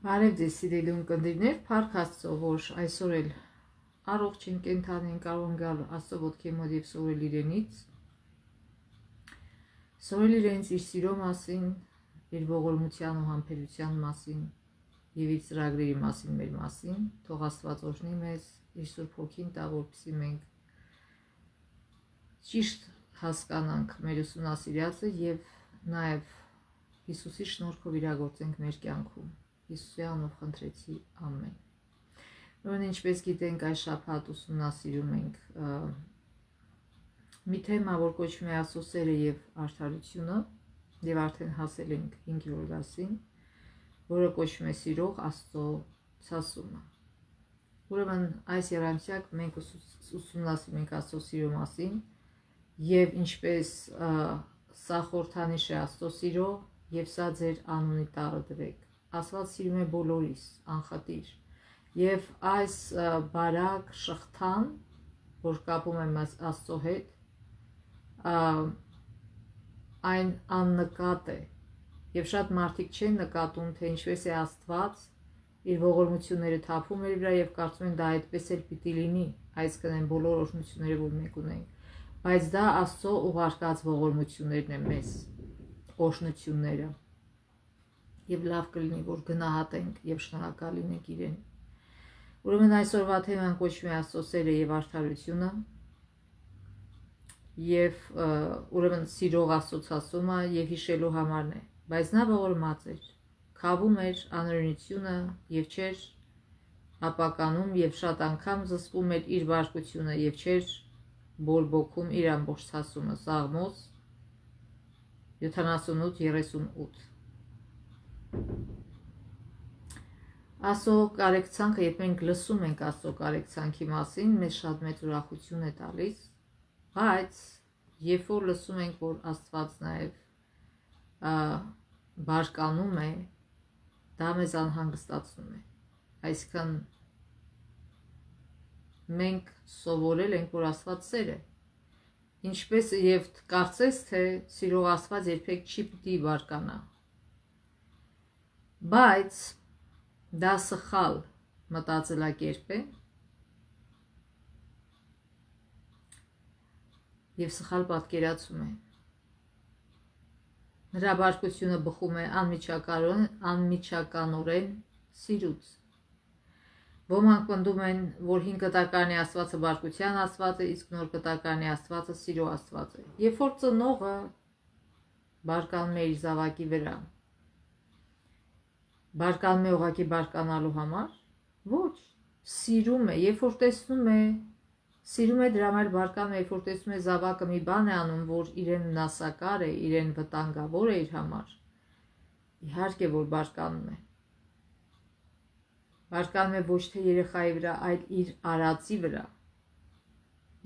Բարև ձեզ սիրելի ունկնդիրներ, փառք Աստծո, որ այսօր էլ առողջ են, կենդանի են, կարող են գալ Աստծո ոտքի մոտ եւ սովորել իրենից։ Սովորել իրենից իր սիրո մասին, իր ողորմության ու համբերության մասին եւ իր ծրագրերի մասին մեր մասին։ Թող Աստված օրհնի մեզ, իր Սուրբ Հոգին տա, որպեսզի մենք ճիշտ հասկանանք մեր ուսումնասիրածը եւ նաեւ Հիսուսի շնորհքով իրագործենք մեր կյանքում։ Հիսուսի անունով խնդրեցի, ամեն։ Ուրեմն ինչպես գիտենք, այս շաբաթ ուսումնասիրում ենք մի թեմա, որ կոչվում է Աստծո սերը եւ արդարությունը, եւ արդեն հասել ենք 5-րդ դասին, որը կոչվում է Սիրող Աստծո ցասումը։ Ուրեմն այս երամսյակ մենք ուսումնասիրում ենք Աստծո սիրո մասին եւ ինչպես սա խորհրդանիշ է Աստծո սիրո եւ սա ձեր անունի տառը դրեք։ Աստված սիրում է բոլորիս, անխտիր, եւ այս բարակ շղթան, որ կապում է Աստծո հետ, այն աննկատ է, եւ շատ մարդիկ չեն նկատում, թե ինչպես է Աստված իր ողորմությունները թափում մեր վրա եւ կարծում են դա այդպես էլ պիտի լինի, այսինքն այն բոլոր օրհնությունները, որ մենք ունենք, բայց դա Աստծո ուղարկած ողորմություններն են մեզ, օրհնությունները։ Եվ լավ կլինի, որ գնահատենք եւ շնորհակալ լինենք իրեն։ Ուրեմն այսօրվա թեման կոչվում է Աստծո սերը եւ արդարությունը։ Եվ ուրեմն սիրող Աստծո ցասումը եւ հիշելու համարն է, բայց նա ողորմած էր, քավում էր անօրենությունը եւ չէր ապականում եւ շատ անգամ զսպում էր իր բարկությունը եւ չէր բորբոքում իր ամբողջ ցասումը։ Սաղմոս 78:38 Աստծո կարեկցանքը, երբ մենք լսում ենք Աստծո կարեկցանքի մասին, մեզ շատ մեծ ուրախություն է տալիս, բայց երբ որ լսում ենք, որ Աստված նաև բարկանում է, դա մեզ անհանգստացնում է։ Այսինքն մենք սովորել ենք, որ Աստված սեր է։ Ինչպես եւ կարծես թե սիրող Աստված երբեք չի պիտի բարկանա։ Բայց դա սխալ մտածելակերպ է եւ սխալ պատկերացում է։ Նրա բարկությունը բխում է անմիջականորեն սիրուց։ Ոմանք պնդում են, որ 5 կտակարանի Աստվածը բարկության Աստված է, իսկ նոր կտակարանի Աստվածը սիրո Աստված է։ Երբ որ ծնողը բարկանում է իր զավակի վրա, բարկանում է ուղղակի բարկանալու համար, ոչ, սիրում է, երբ որ տեսնում է, սիրում է դրա համար բարկանում է, երբ որ տեսնում է զավակը մի բան է անում, որ իրեն վնասակար է, իրեն վտանգավոր է իր համար, իհարկե որ բարկանում է։ Բարկանում է ոչ թե երեխայի վրա, այլ իր արածի վրա։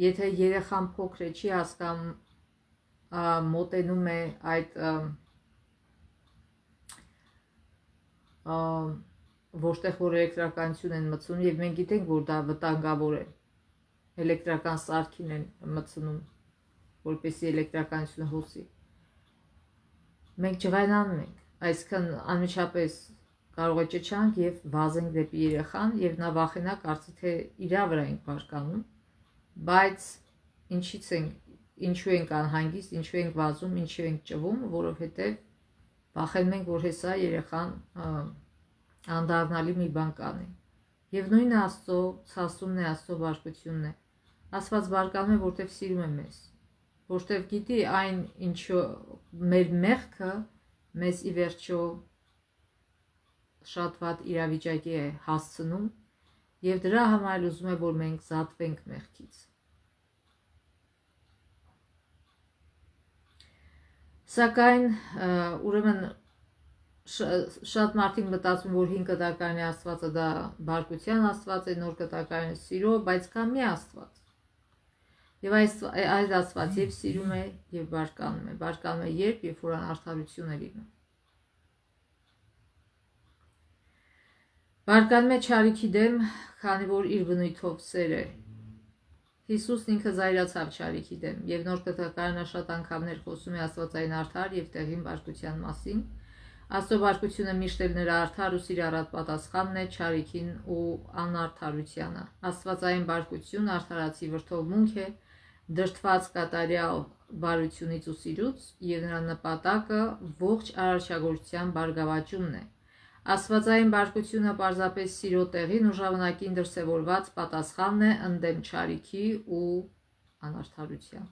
Եթե երեխան փոքր է, չի հասկանում, մոտենում է այդ որտեղ որ էլեկտրականություն են մտցնում եւ մենք գիտենք, որ դա վտանգավոր է։ Էլեկտրական սարքին են մտցնում, որպեսզի էլեկտրականությունը հոսի։ Մենք ջղայնանում ենք, այսինքն անմիջապես կարող է ճչանք եւ վազենք դեպի երեխան եւ նա վախենա, կարծի թե իրա վրա ենք բարկանում, բայց ինչու ենք անհանգիստ, ինչու ենք վազում, ինչու ենք ճվում, որովհետեւ վախենում ենք, որ հեսա երեխան անդառնալի մի բան կանի։ Եվ նույնը Աստծո ցասումն է, Աստծո բարկությունն է։ Աստված բարկանում է, որտեղ սիրում է մեզ, որտեղ գիտի այն, ինչը մեր մեղքը մեզ ի վերջո շատ վատ իրավիճակի է հասցնում, եւ դրա համար ուզում է, որ մենք զատվենք մեղքից։ Սակայն ուրեմն շատ մարդիկ մտածում, որ 5 կտակարանի Աստվածը դա բարկության Աստված է, նոր կտակարանը սիրո, բայց կա մի Աստված։ Եվ այս Աստված եւ սիրում է եւ բարկանում է։ Բարկանում է երբ որ անարդարություն է լինում։ Բարկանում է չարիքի դեմ, քանի որ իր բնույթով սեր է։ Հիսուսն ինքը զայրացավ չարիքի դեմ, եւ նոր կտակարանը շատ անգամներ խոսում է աստվածային արդար եւ տեղին բարկության մասին, Աստծո բարկությունը միշտ էլ նրա արդար ու սիրառատ պատասխանն է չարիքին ու անարդարությանը։ Աստվածային բարկություն արդարացի վրդովմունք է, դրդված կատարյալ բարությունից ու սիրուց, եւ նրա նպատակը ողջ արարչագործության բարգավաճումն է։ Աստվածային բարկությունը պարզապես սիրո տեղին ու ժամանակին դրսևորված պատասխանն է ընդդեմ չարիքի ու անարդարության։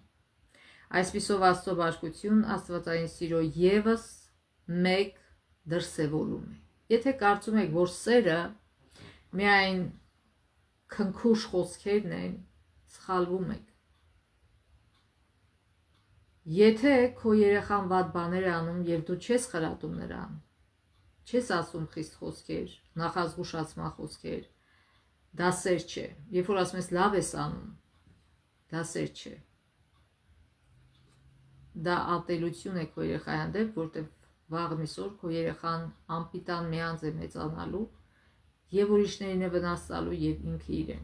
Այսպիսով Աստծո բարկություն աստվածային սիրո եւս մեկ դրսևորում է։ Եթե կարծում եք, որ սերը միայն քնքուշ խոսքերն են, սխալվում եք։ Եթե քո երեխան վատ բաներ է անում եւ դու չես խրատում նրան, չես ասում խիստ խոսքեր, նախազգուշացման խոսքեր, դա սեր չէ։ Երբ որ ասում ես լավ ես անում, դա սեր չէ։ Դա ատելություն է քո երեխայի հանդեպ, որտեղ վաղ միսօր քո երեխան անպիտան մի անձ է մեծանալու եւ ուրիշներին է վնաս տալու եւ ինքը իրեն։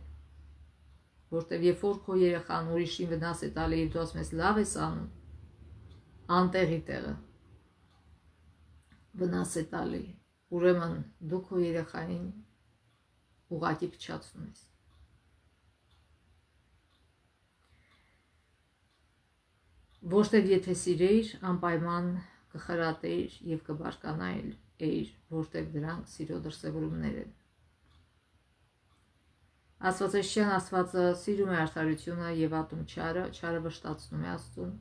Որտեղ երբ որ քո երեխան ուրիշին վնաս է տալի եւ դու ասում ես լավ ես անում, անտեղի տեղը վնաս է տալի, ուրեմն դու քո երեխային ուղղակի փչացնում ես։ Որտեղ եթե սիրեիր, անպայման կխրատեիր եւ կբարկանայիր, որտեղ դրանք սիրո դրսևորումներ են։ Աստվածաշյան Աստվածը սիրում է արդարությունը եւ ատում չարը, չարը վշտացնում է Աստծուն։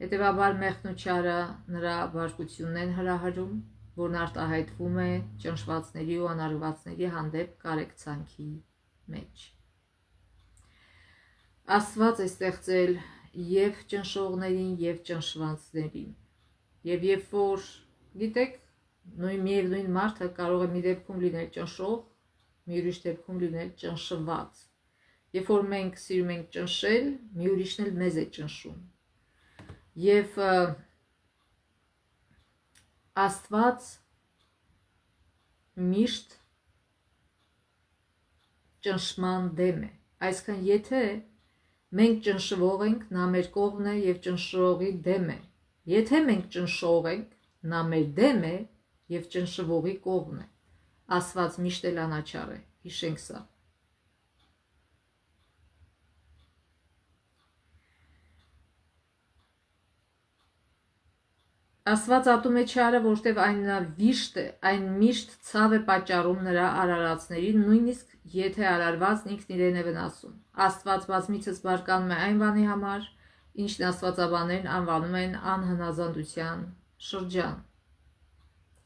Հետևաբար մեղքն ու չարը նրա բարկությունն են հրահրում, որն արտահայտվում է ճնշվածների ու անարգվածների հանդեպ կարեկցանքի մեջ։ Աստված է ստեղծել եւ ճնշողներին եւ ճնշվածներին։ Եվ երբ որ գիտեք, միևնույն մարդը կարող է մի դեպքում լինել ճնշող, մի ուրիշ դեպքում լինել ճնշված։ Երբ որ մենք սիրում ենք ճնշել, մի ուրիշն էլ մեզ է ճնշում։ Եվ Աստված միշտ ճնշման դեմ է։ Այսինքն, եթե մենք ճնշվող ենք, նա մեր կողմն է եւ ճնշողի դեմ է։ Եթե մենք ճնշող ենք, նա մեր դեմ է եւ ճնշվողի կողմն է։ Աստված միշտ էլ անաչառ է, հիշենք սա։ Աստված ատում է չարը, որտեվ այն միշտ ցավ է պատճառում նրա արարածներին, նույնիսկ եթե արարվածն ինքն իրեն է վնասում։ Աստված բազմիցս բարկանում է այն բանի համար, ինչն աստվածաբաններն անվանում են անհնազանդության շրջան։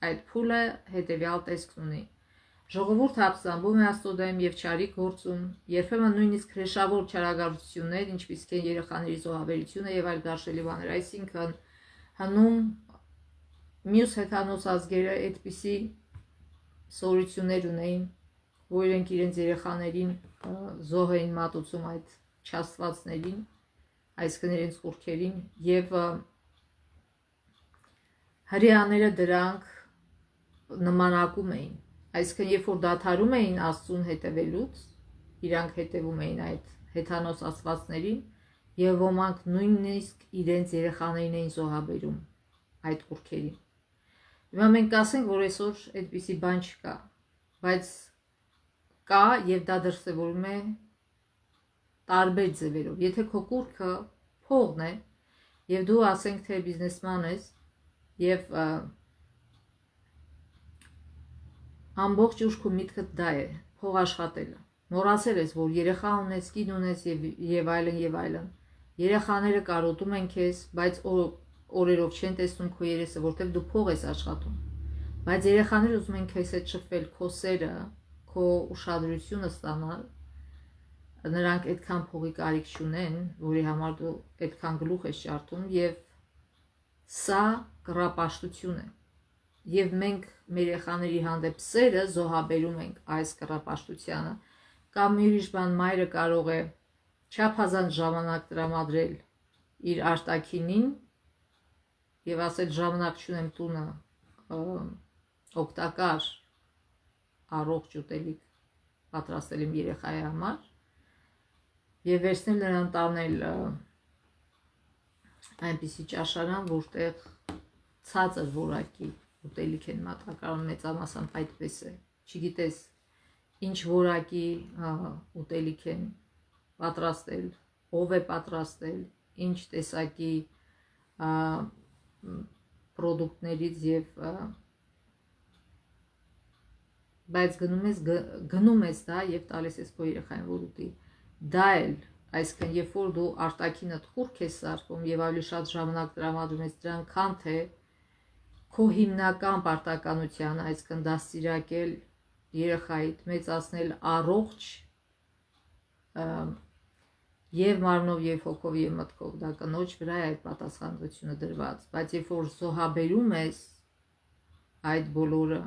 Այդ փուլը հետևյալ տեսքն ունի։ Ժողովուրդը ապստամբում է Աստծո դեմ եւ չարիք գործում, երբեմն նույնիսկ հրեշավոր չարագործություններ, ինչպիսիք են երեխաների զոհաբերությունը եւ այլ գարշելի բաներ, այսինքն հնում մյուս հեթանոս ազգերը այդպիսի սովորություններ ունեին, որ իրենք իրենց երեխաներին զոհ էին մատուցում այդ չաստվածներին, այսինքն իրենց կուռքերին, եւ հրեաները դրանք նմանակում էին։ Այսինքն, երբ որ դադարում էին Աստծուն հետևելուց, իրանք հետևում էին այդ հեթանոս աստվածներին, եւ ոմանք նույնիսկ իրենց երեխաներին էին զոհաբերում այդ կուռքերին։ Հիմա մենք ասենք, որ այսօր այդպիսի բան չկա, բայց կա եւ դա դրսևորվում է տարբեր ձևերով։ Եթե քո կուռքը փողն է եւ դու ասենք թե բիզնեսման ես եւ ամբողջ ուշք ու միտքդ դա է, փող աշխատելը։ Մոռացել ես, որ երեխա ունես, կին ունես եւ այլն։ Երեխաները կարոտում են քեզ, բայց օրերով չեն տեսնում քո երեսը, որտեղ դու փող ես աշխատում։ Բայց երեխաները ուզում են քեզ հետ շփվել, քո սերը, քո ուշադրությունը ստանալ։ Նրանք այդքան փողի կարիք չունեն, որի համար դու այդքան գլուխ ես ջարդում, եւ սա կռապաշտություն է։ Եվ մենք մեր երեխաների հանդեպ սերը զոհաբերում ենք այս կռապաշտությանը, կամ մի ուրիշ բան մայրը կարող է չափազանց ժամանակ տրամադրել իր արտաքինին եւ ասել ժամանակ չունեմ տունը օգտակար առողջ ուտելիք պատրաստել իմ երեխայի համար եւ վերցնել նրան տանել այնպիսի ճաշարան, որտեղ ցածր որակի ուտելիք են մատակարարում, մեծամասամբ այդպես է, չգիտես ինչ որակի ուտելիք են պատրաստել, ով է պատրաստել, ինչ տեսակի պրոդուկտներից եւ բայց գնում ես դա եւ տալիս ես քո երեխային որ ուտի դա էլ այսինքն երբ որ դու արտաքինդ խուրք ես սարքում եւ ավելի շատ ժամանակ տրամադրում ես դրան քան թե քո հիմնական պարտականության այսինքն դաստիարակել երեխայիդ մեծացնել առողջ եւ մարմնով եւ հոգով եւ մտքով դա կնոջ վրա է այդ պատասխանատվությունը դրված բայց երբ որ զոհաբերում ես այդ բոլորը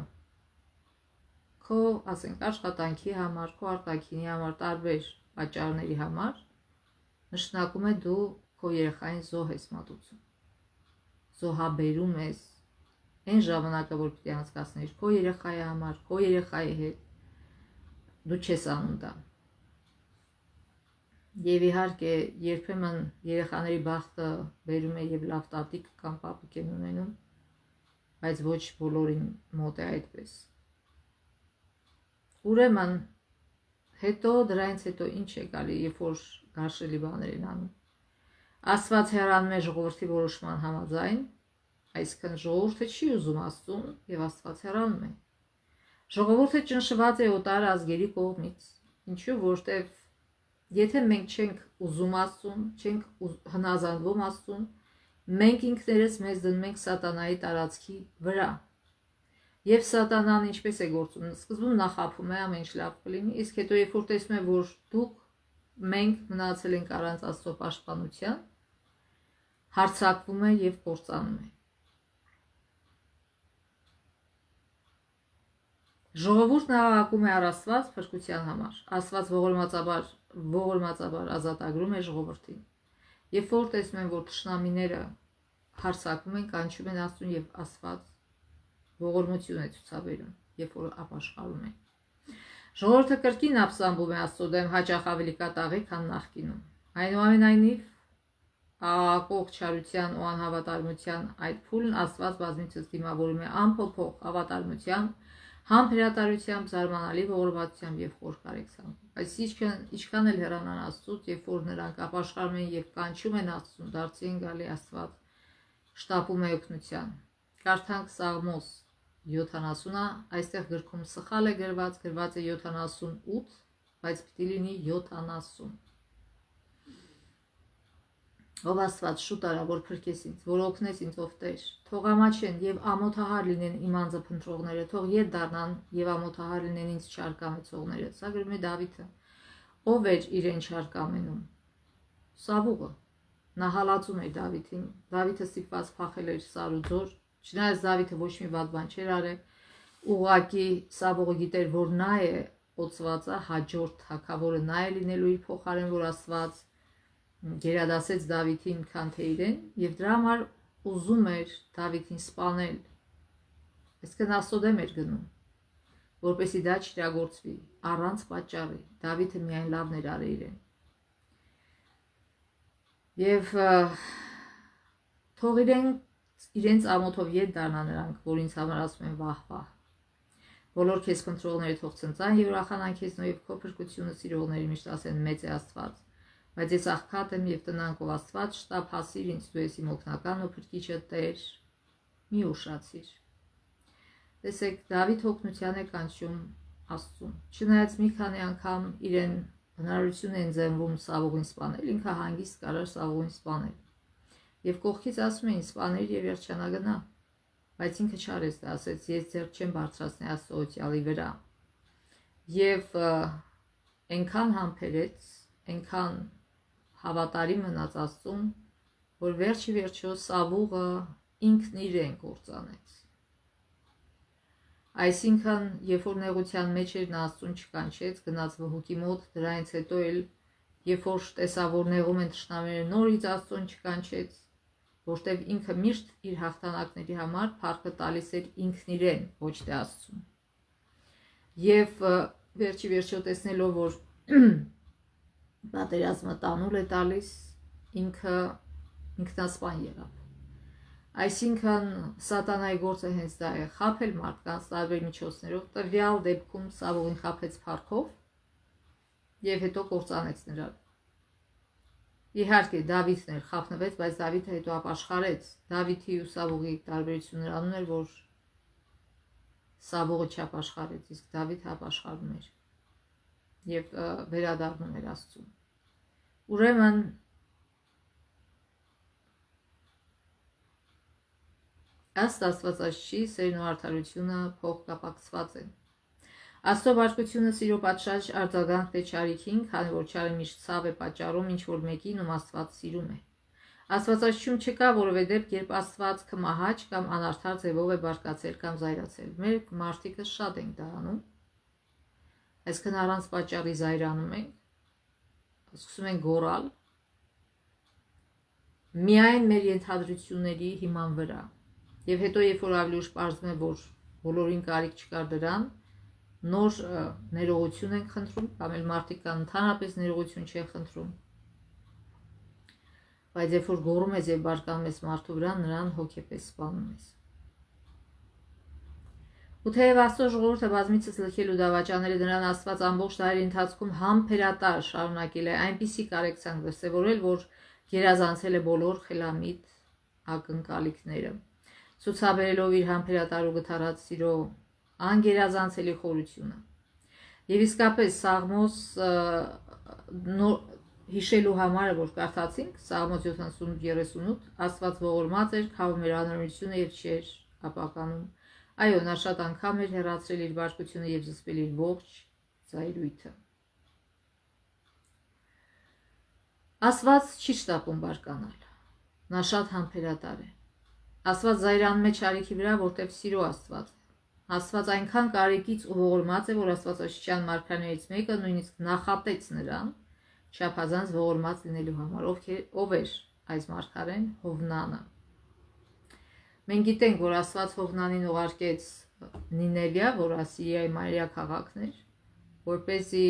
քո ասենք աշխատանքի համար քո արտաքինի համար տարբեր պատճառների համար նշանակում է դու քո երեխային զոհ ես մատուցում զոհաբերում ես այն ժամանակը որ պիտի անցկացնես քո երեխայի համար քո երեխայի հետ դու չես անում դա Եվ իհարկե երբեմն երեխաների բախտը բերում է եւ լավ տատիկ կամ պապիկ են ունենում, բայց ոչ բոլորին մոտ է այդպես։ Ուրեմն հետո դրանից հետո ինչ է գալի, երբ որ գարշելի բաներ են անում։ Աստված հեռանում է ժողովրդի որոշման համաձայն, այսինքն ժողովուրդը չի ուզում Աստծուն եւ Աստված հեռանում է։ Ժողովուրդը ճնշված է օտար ազգերի կողմից, ինչու որտեվ Եթե մենք չենք ուզում Աստծուն, չենք հնազանդվում Աստծուն, մենք ինքներս մեզ դնում ենք սատանայի տարածքի վրա։ Եվ սատանան ինչպես է գործում, սկզբում նախապում է ամեն ինչ լավ կլինի, իսկ հետո երբ որ տեսնում է, որ դուք մենք մնացել ենք առանց Աստծո պաշտպանության, հարձակվում է եւ կործանում է։ Ժողովուրդն աղաղակում է առ Աստված փրկության համար։ Աստված ողորմածաբար ազատագրում է ժողովրդին։ Երբ որ տեսնում են, որ թշնամիները հարձակվում են, կանչում են Աստծուն եւ Աստված ողորմություն է ցուցաբերում, երբ որ ապաշխարում են։ Ժողովուրդը կրկին ապստամբում է Աստծո դեմ հաճախ ավելի կատաղի, քան նախկինում։ Այնուամենայնիվ աղաղակող չարության ու անհավատարմության այդ փուլն Աստված բազմիցս դիմավորում է անփոփոխ հավատարմությամբ Համբերատարությամբ, զարմանալի ողորմությամբ եւ խոր կարեկցանքով։ Բայց ինչքան էլ հեռանան Աստծուց, երբ որ նրանք ապաշխարում են եւ կանչում են Աստծուն, դարձի են գալի Աստված շտապում է օգնության։ Կարդանք Սաղմոս 70-ը, այստեղ գրքում սխալ է գրված է 78, բայց պիտի լինի 70։ Ով Աստված շուտ արա, որ փրկես ինձ, որ օգնես ինձ ով Տեր, թող ամաչեն եւ ամոթահար լինեն իմ անձը փնտրողները, թող ետ դառնան եւ ամոթահար լինեն ինձ չարկամեցողները։ Սա գրում է Դավիթը։ Ով էր իրեն չարկամենում։ Սավուղը։ Նա հալածում էր Դավիթին։ Դավիթը ստիպված փախել էր Սարուձոր, չնայած Դավիթը ոչ մի վատ բան չէր արել։ Ուղղակի Սավուղը գիտեր, որ նա է օծվածը, հաջորդ թագավորը նա է լինելու իր փոխարեն, որ Աստված գերադասեց Դավիթին, քան թե իրեն, եւ դրա համար ուզում էր Դավիթին սպանել։ Այսինքն Աստծո դեմ էր գնում, որպեսզի դա չիրագործվի առանց պատճառի։ Դավիթը միայն լավն էր արել իրեն։ Եվ թող իրենց ամոթով ետ դառնան նրանք, որ ինձ համար ասում են վահ։ Բոլոր քեզ փնտրողները թող ցնծան եւ ուրախանան քեզնով եւ քո փրկությունը սիրողների միշտ ասեն մեծ է Աստված։ Բայց ես աղքատ եմ եւ տնանքով Աստված շտապ հասիր ինձ դու ես իմ օգնական ու փրկիչը Տեր մի ուշացիր Տեսեք Դավիթ օգնության է կանչում Աստծուն չնայած մի քանի անգամ իրեն հնարավորություն են ձեռնվում Սավուղին սպանել ինքը հանգիստ կարար Սավուղին սպանել եւ կողքից ասում էին սպաներ եւ երջանագնա բայց ինքը չարեց դա ասեց ես ձեռք չեմ բարձրացնի Աստծո օծյալի վրա եւ այնքան համբերեց այնքան հավատարիմ մնաց Աստծուն, որ վերջի վերջո Սավուղը ինքն իրեն կործանեց։ Այսինքն, երբ որ նեղության մեջ էր նա Աստծուն չկանչեց, գնաց վհուկի մոտ, դրանից հետո էլ երբ որ տեսավ, որ նեղում են թշնամիները, նորից Աստծուն չկանչեց, որտեղ ինքը միշտ իր հաղթանակների համար փառքը տալիս էր ինքն իրեն, ոչ թե Աստծուն։ Եվ վերջի վերջո տեսնելով, որ պատերազմը տանուլ է տալիս ինքը ինքնասպան եղավ։ Այսինքն սատանայի գործը հենց դա է, խաբել մարդկանց տարբեր միջոցներով, տվյալ դեպքում Սավողին խաբեց փառքով եւ հետո կործանեց նրան։ Իհարկե Դավիթն էր խաբնվեց, բայց Դավիթը հետո ապաշխարեց։ Դավիթի ու Սավողի տարբերությունը նրանում էր, որ Սավողը չապաշխարեց, իսկ Դավիթը ապաշխարում էր եւ վերադառնում էր Աստծուն։ Ուրեմն ըստ Աստվածաշնչի սերն ու արդարությունը փոխկապակցված են։ Աստծո բարկությունը սիրո պատշաճ արձագանքն է չարիքին, քանի որ չարը միշտ ցավ է պատճառում ինչ որ մեկին, ում Աստված սիրում է։ Աստվածաշնչում չկա որևէ դեպք, երբ Աստված կմահաճ կամ անարդար ձևով է բարկացել կամ զայրացել։ Մեր մարդիկը շատ ենք դա անում։ Այսինքն առանց պատճառի զայրանում ենք, սկսում ենք գոռալ միայն մեր ենթադրությունների հիման վրա։ Եվ հետո երբ որ ավելի ուշ պարզվում է, որ բոլորին կարիք չկար դրան, նոր ներողություն են խնդրում, կամ էլ մարդիկ կան ընդհանրապես ներողություն չեն խնդրում։ Բայց երբ որ գոռում ես եւ բարկանում ես մարդու վրա, նրան հոգեպես սպանում ես։ Ու թեև Աստծո ժողովուրդը բազմիցս լքել ու դավաճանել նրան, Աստված ամբողջ դարերի ընթացքում համբերատար շարունակել է այնպիսի կարեկցանք դրսևորել, որ գերազանցել է բոլոր խելամիտ ակնկալիքները, ցուցաբերելով իր համբերատար ու գթառած սիրո անգերազանցելի խորությունը։ Եվ իսկապես Սաղմոս հիշելու համար, որ կարդացինք, Սաղմոս 78:38, Աստված ողորմած էր, քավում էր անօրենությունը եւ չէր ապականում։ Այո, նա շատ անգամ էր հեռացրել իր բարկությունը եւ զսպել իր ողջ զայրույթը։ Աստված չի շտապում բարկանալ։ Նա շատ համբերատար է։ Աստված զայրանում է չարիքի վրա, որտեղ սիրո Աստված է։ Աստված այնքան կարեկից ու ողորմած է, որ Աստվածաշնչյան մարգարեներից մեկը նույնիսկ նախատեց նրան չափազանց ողորմած լինելու համար, ով էր այս մարգարեն, Հովնանը։ Մենք գիտենք, որ Աստված Հովնանին ուղարկեց Նինևիա, որ Ասիրիայի մայրյա քաղաքն էր, որպեսզի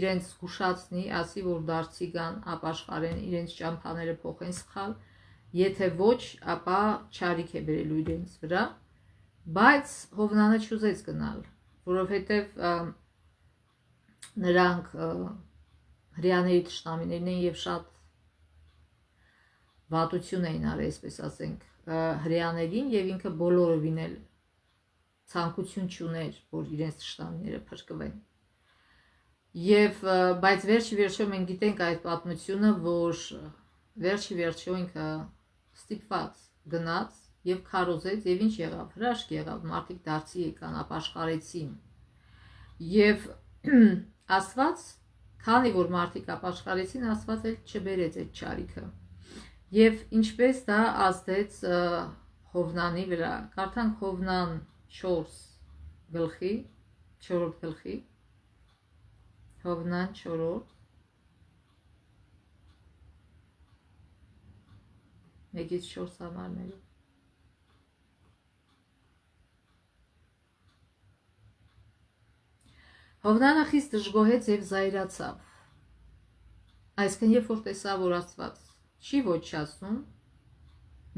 իրենց զգուշացնի, ասի, որ դարձի գան, ապաշխարեն, իրենց ճամփաները փոխեն սխալ, եթե ոչ, ապա չարիք է բերելու իրենց վրա, բայց Հովնանը չուզեց գնալ, որովհետև նրանք հրեաների թշնամիներն էին եւ շատ վատություն էին արել, այսպես ասենք, հրեաներին եւ ինքը բոլորովին էլ ցանկություն չուներ, որ իրենց թշնամիները փրկվեն։ Եվ բայց վերջի վերջո մենք գիտենք այդ պատմությունը, որ վերջի վերջո ինքը ստիպված գնաց եւ քարոզեց եւ ինչ եղավ, հրաշք եղավ, մարդիկ դարձի եկան, ապաշխարեցին։ Եվ Աստված, քանի որ մարդիկ ապաշխարեցին, Աստված էլ չբերեց այդ չարիքը։ Եվ ինչպես դա ազդեց Հովնանի վրա, կարդանք Հովնան 4 գլխի, Հովնան 4 1-ից 4 համարներով։ Հովնանը խիստ դժգոհեց եւ զայրացավ։ Այսինքն երբ որ տեսավ, որ Աստված չի ոչնչացնում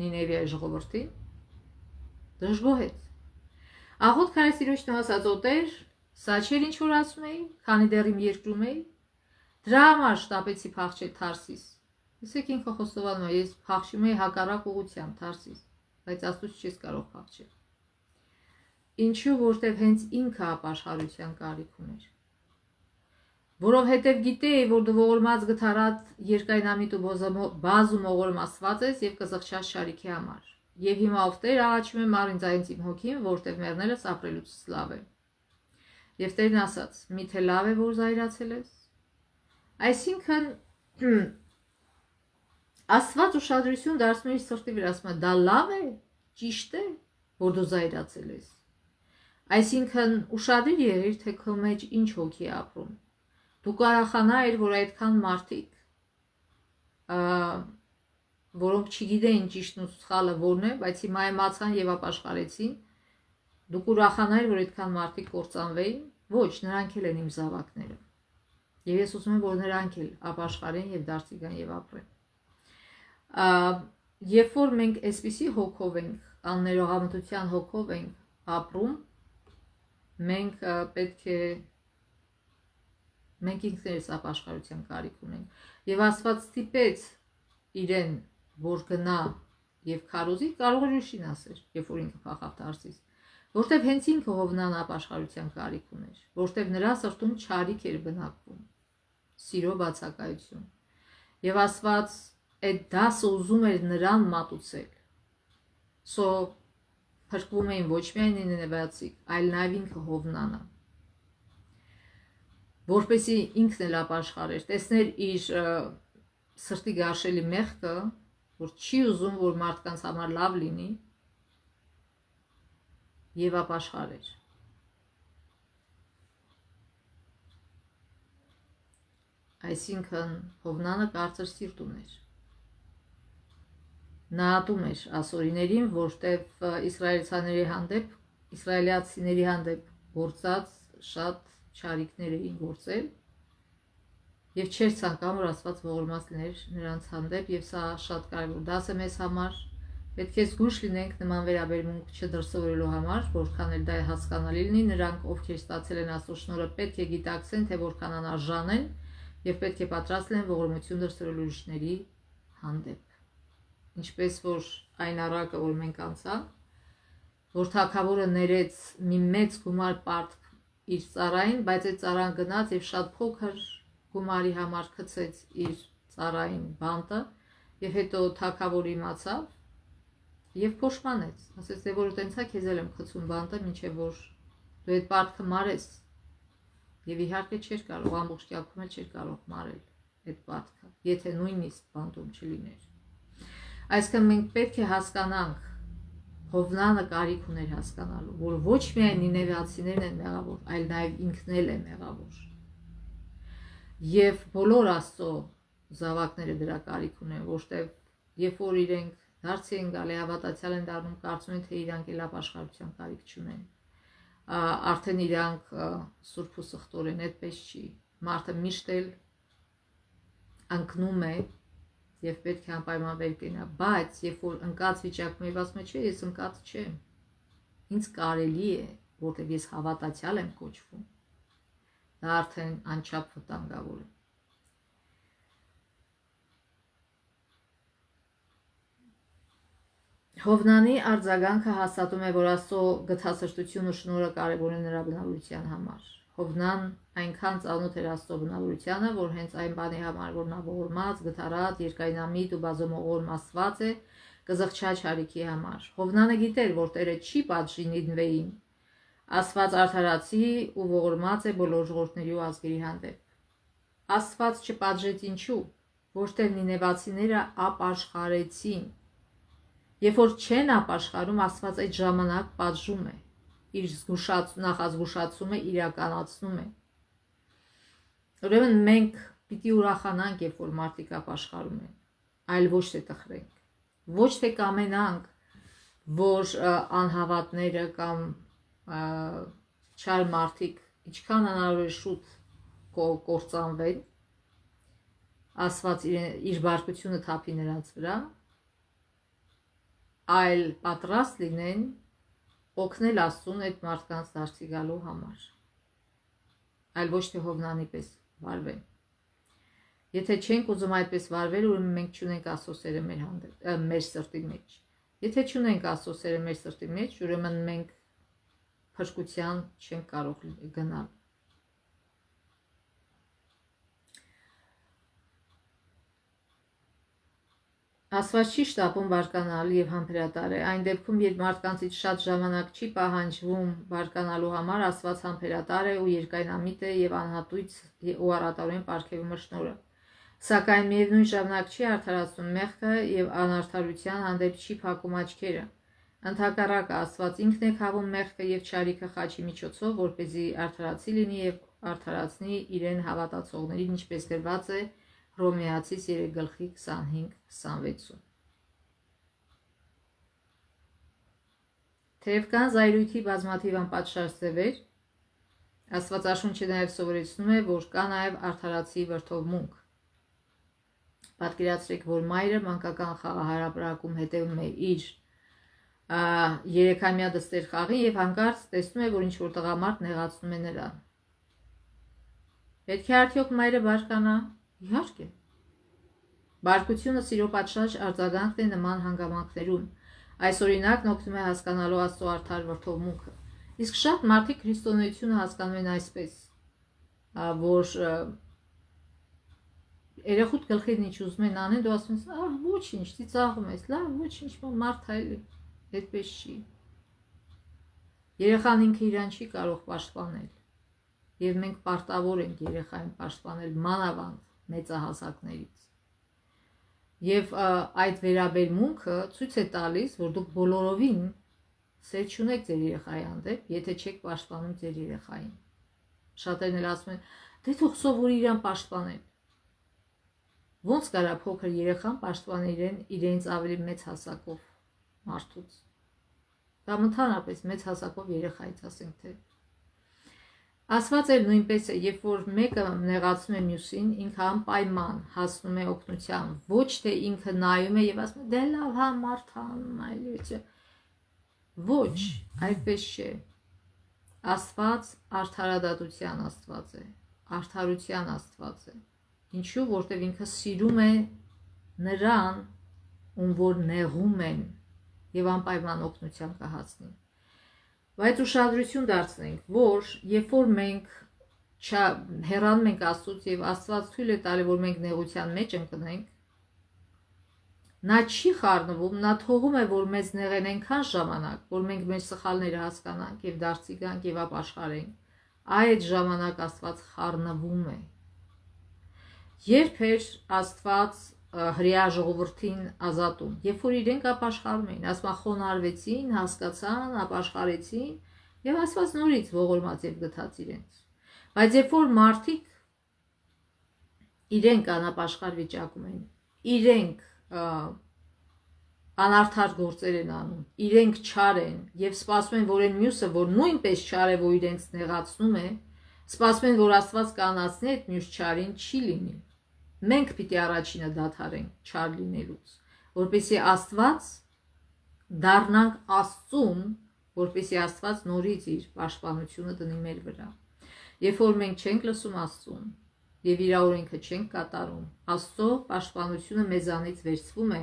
Նինևիայի ժողովրդին, դժգոհեց։ Աղոտ քարե Տիրոջն ասած օտեր, սա չէր ինչ որ ասում էի, քանի դեռ իմ երկրում էի, դրա համար շտապեցի փախչել Թարսիս։ Իսկ ինքը խոստովանում է, ես փախչում էի հակառակ ուղղությամբ Թարսիս, բայց Աստծուց չես կարող փախչել։ Ինչու, որտեվ հենց ինքը ապաշխարության կարիք ուներ։ Որովհետև գիտեի, որ դու ողորմած գթառատ երկայնամիտ ու բազում ողորմացված ես եւ կզղջաս շարիքի համար։ Եվ հիմա ով Տեր աղաչում եմ առ ինձ այնց իմ հոգին, որտեղ մեռնելս ապրելուց լավ է։ Եվ Տերն ասաց. միթե լավ է, որ զայրացել ես։ Այսինքն Աստված ուշադրություն դարձնում իր սրտի վրա, ասում է, դա լավ է, ճիշտ է, որ դու զայրացել ես։ Այսինքն ուշադիր եղիր, թե քո մեջ ինչ հոգի է ապրում։ Դու կարախանայիր, որ այդքան մարդիկ, որոնք չգիտեին ճիշտն ու սխալը որն է, բայց հիմա իմացան եւ ապաշխարեցին, դու կուրախանայիր, որ այդքան մարդիկ կործանվեին, ոչ, նրանք էլ են իմ զավակները։ Եվ ես ուզում եմ, որ նրանք էլ ապաշխարեն եւ դարձի գան եւ ապրեն։ երբ որ մենք այսպիսի հոգով ենք, աններողամտության հոգով ենք ապրում, մենք պետք է մենք ինքներս ապաշխարության կարիք ունենք։ Եվ Աստված ստիպեց իրեն, որ գնա եւ քարոզի, կարող էր ուրիշին ասել, երբ որ ինքը փախավ Տարսիս, որտեվ հենց ինքը Հովնան ապաշխարության կարիք ուներ, որտեվ նրա սրտում չարիք էր բնակվում, սիրո բացակայություն։ Եվ Աստված այդ դասը ուզում էր նրան մատուցել։ Սո փրկվում էին ոչ միայն նինևացիք, այլ նաև ինքը Հովնանը, որպեսզի ինքն էլ ապաշխարեր, տեսներ իր սրտի գարշելի մեղքը, որ չի ուզում, որ մարդկանց համար լավ լինի, եւ ապաշխարեր։ Այսինքն Հովնանը կարծր սիրտ ուներ։ Նա ատում էր ասորիներին, որտեվ իսրայելացիների հանդեպ գործած շատ չարիքներ էին գործել եւ չէր ցանկանում, որ Աստված ողորմած լիներ նրանց հանդեպ, եւ սա շատ կարևոր դաս է մեզ համար։ Պետք է զգույշ լինենք նման վերաբերմունք չդրսևորելու համար, որքան էլ դա հասկանալի լինի, նրանք, ովքեր ստացել են Աստծո շնորհը, պետք է գիտակցեն, թե որքան անարժան են եւ պետք է պատրաստ լինեն ողորմություն դրսևորել ուրիշների հանդեպ։ Ինչպես որ այն առակը, որ մենք անցանք, որ թագավորը ներեց մի մեծ գումար պարտք իր ծառային, բայց այդ ծառան գնաց եւ շատ փոքր գումարի համար գցեց իր ծառային բանտը, եւ հետո թագավորը իմացավ եւ փոշմանեց, ասեց, դե որ տենց է, քեզ էլ եմ գցում բանտը, մինչեւ որ դու այդ պարտքը մարես։ Եվ իհարկե չէր կարող, ամբողջ կյանքում էլ չէր կարող մարել այդ պարտքը, եթե նույնիսկ բանտում չլիներ։ Այսինքն մենք պետք է հասկանանք, Հովնանը կարիք ուներ հասկանալու, որ ոչ միայն նինևացիներն են մեղավոր, այլ նաև ինքն էլ է մեղավոր։ Եվ բոլոր Աստծո զավակները դրա կարիք ունեն, որտեղ երբ որ իրենք դարձի են գալի, հավատացյալ են դառնում, կարծում են, թե իրանք էլ ապաշխարության կարիք չունեն։ Արդեն իրանք սուրբ ու սխտոր են, այդպես չի։ Մարդը միշտ էլ ընկնում է եւ պետք է անպայման վեր կենա, բայց երբ որ ընկած վիճակում եւ ասում է, չէ, ես ընկած չեմ, ինձ կարելի է, որտեղ ես հավատացյալ եմ կոչվում, դա արդեն անչափ վտանգավոր է։ Հովնանի արձագանքը հաստատում է, որ Աստծո գթասրտությունը ու շնորհը կարևոր է նրա բնավորության համար։ Հովնան այնքան ծանոթ էր Աստծո բնավորությանը, որ հենց այն բանի համար, որ նա ողորմած, գթառատ, երկայնամիտ ու բազոմողորմ Աստված է, կզղջա չարիքի համար։ Հովնանը գիտեր, որ Տերը չի պատժի Նինվեին։ Աստված արդարացի ու ողորմած է բոլոր ժողովուրդների ու ազգերի հանդեպ։ Աստված չպատժեց ինչու, որտեղ նինևացիները ապաշխարեցին։ Երբ որ չեն ապաշխարում, Աստված այդ ժամանակ պատժում է, իր նախազգուշացումը իրականացնում է։ Ուրեմն մենք պիտի ուրախանանք, երբ որ մարդիկ ապաշխարում են, այլ ոչ թե տխրենք, ոչ թե կամենանք, որ անհավատները կամ չար մարդիկ ինչքան հնարավոր է շուտ կործանվեն, Աստված իր բարկությունը թափի նրանց վրա, այլ պատրաստ լինեն օգնել Աստծուն այդ մարդկանց դարձի գալու համար, այլ ոչ թե Հովնանի պես վարվեն։ Եթե չենք ուզում այդպես վարվել, ուրեմն մենք չունենք Աստծո սերը մեր սրտի մեջ։ Եթե չունենք Աստծո սերը մեր սրտի մեջ, ուրեմն մենք փրկության չենք կարող գնալ։ Աստված չի շտապում բարկանալ եւ համբերատար է։ Այն դեպքում, երբ մարդկանցից շատ ժամանակ չի պահանջվում բարկանալու համար, Աստված համբերատար է ու երկայնամիտ է եւ անհատույց ու առատորեն պարգևում է շնորհը։ Սակայն միևնույն ժամանակ չի արդարացնում մեղքը եւ անարդարության հանդեպ չի փակում աչքերը։ Ընդհակառակը Աստված ինքն է քավում մեղքը եւ չարիքը խաչի միջոցով, որպեսզի արդարացի լինի եւ արդարացնի իրեն հավատացողներին, ինչպես գրված է Հռոմեացիս 3:25-26-ում։ Թեև կան զայրույթի բազմաթիվ անպատշաճ ձևեր, Աստվածաշունչը նաև սովորեցնում է, որ կա նաև արդարացի վրդովմունք։ Պատկերացրեք, որ մայրը մանկական խաղահարապարակում հետևում է իր 3-ամյա դստեր խաղին եւ հանկարծ տեսնում է, որ ինչ-որ տղամարդ նեղացնում է նրան։ Պետք է արդյոք մայրը բարկանա։ Իհարկե։ Բարկությունը սիրո պատշաճ արձագանքն է նման հանգամանքներում։ Այս օրինակն օգնում է հասկանալու Աստծո արդար վրդովմունքը։ Իսկ շատ մարդիկ քրիստոնեությունը հասկանում են այսպես, որ երեխուդ գլխին ինչ ուզում են անեն, դու ասում ես, ահ, ոչինչ, ծիծաղում ես, լավ, ոչինչ, մարդ այլ այդպես չի։ Երեխան ինքը իրան չի կարող պաշտպանել։ Եվ մենք պարտավոր ենք երեխային պաշտպանել մանավանդ մեծահասակներից։ Եվ այդ վերաբերմունքը ցույց է տալիս, որ դուք բոլորովին սեր չունեք ձեր երեխայի հանդեպ, եթե չեք պաշտպանում ձեր երեխային։ Շատերն էլ ասում են, դե թող սովորի իրան պաշտպանել։ Ոնց կարա փոքր երեխան պաշտպանել իրենց ավելի մեծ հասակով մարդուց։ Կամ ընդհանրապես մեծ հասակով երեխայից ասենք թե։ Ասված էլ նույնպես է, երբ որ մեկը նեղացնում է մյուսին, ինքը անպայման հասնում է օգնության, ոչ թե ինքը նայում է եւ ասում է դե լավ, հա, մարդ անում այլ։ Ոչ, այդպես չէ։ Աստված արդարադատության Աստված է, արդարության Աստված է։ Ինչու, որտեղ ինքը սիրում է նրան, ում որ նեղում են եւ անպայման օգնության կհասնի։ Բայց ուշադրություն դարձնենք, որ երբ որ մենք հեռանում ենք Աստծուց եւ Աստված թույլ է տալի, որ մենք նեղության մեջ ընկնենք, նա չի խառնվում, նա թողում է, որ մեզ նեղեն այնքան ժամանակ, որ մենք մեր սխալները հասկանանք եւ դարձի գանք եւ ապաշխարենք։ Այդ ժամանակ Աստված խառնվում է։ Երբ էր Աստված հրեա ժողովրդին ազատում, երբ որ իրենք ապաշխարում էին, ասма խոնարհվեցին, հասկացան, ապաշխարեցին եւ Աստված նորից ողորմած եւ գթած իրենց։ Բայց երբ որ մարդիկ իրենք անապաշխար վիճակում են, իրենք անարդար գործեր են անում, իրենք չար են եւ սպասում են, որ այն մյուսը, որ նույնպես չար է, որ իրենց նեղացնում է, սպասում են, որ Աստված կանացնի այդ մյուս չարին, չի լինի։ Մենք պիտի առաջինը դադարենք չար լինելուց, որպեսզի Աստված դառնանք Աստծուն, որպեսզի Աստված նորից իր պաշտպանությունը դնի մեր վրա։ Երբ որ մենք չենք լսում Աստծուն եւ իր օրենքը չենք կատարում, Աստծո պաշտպանությունը մեզանից վերցվում է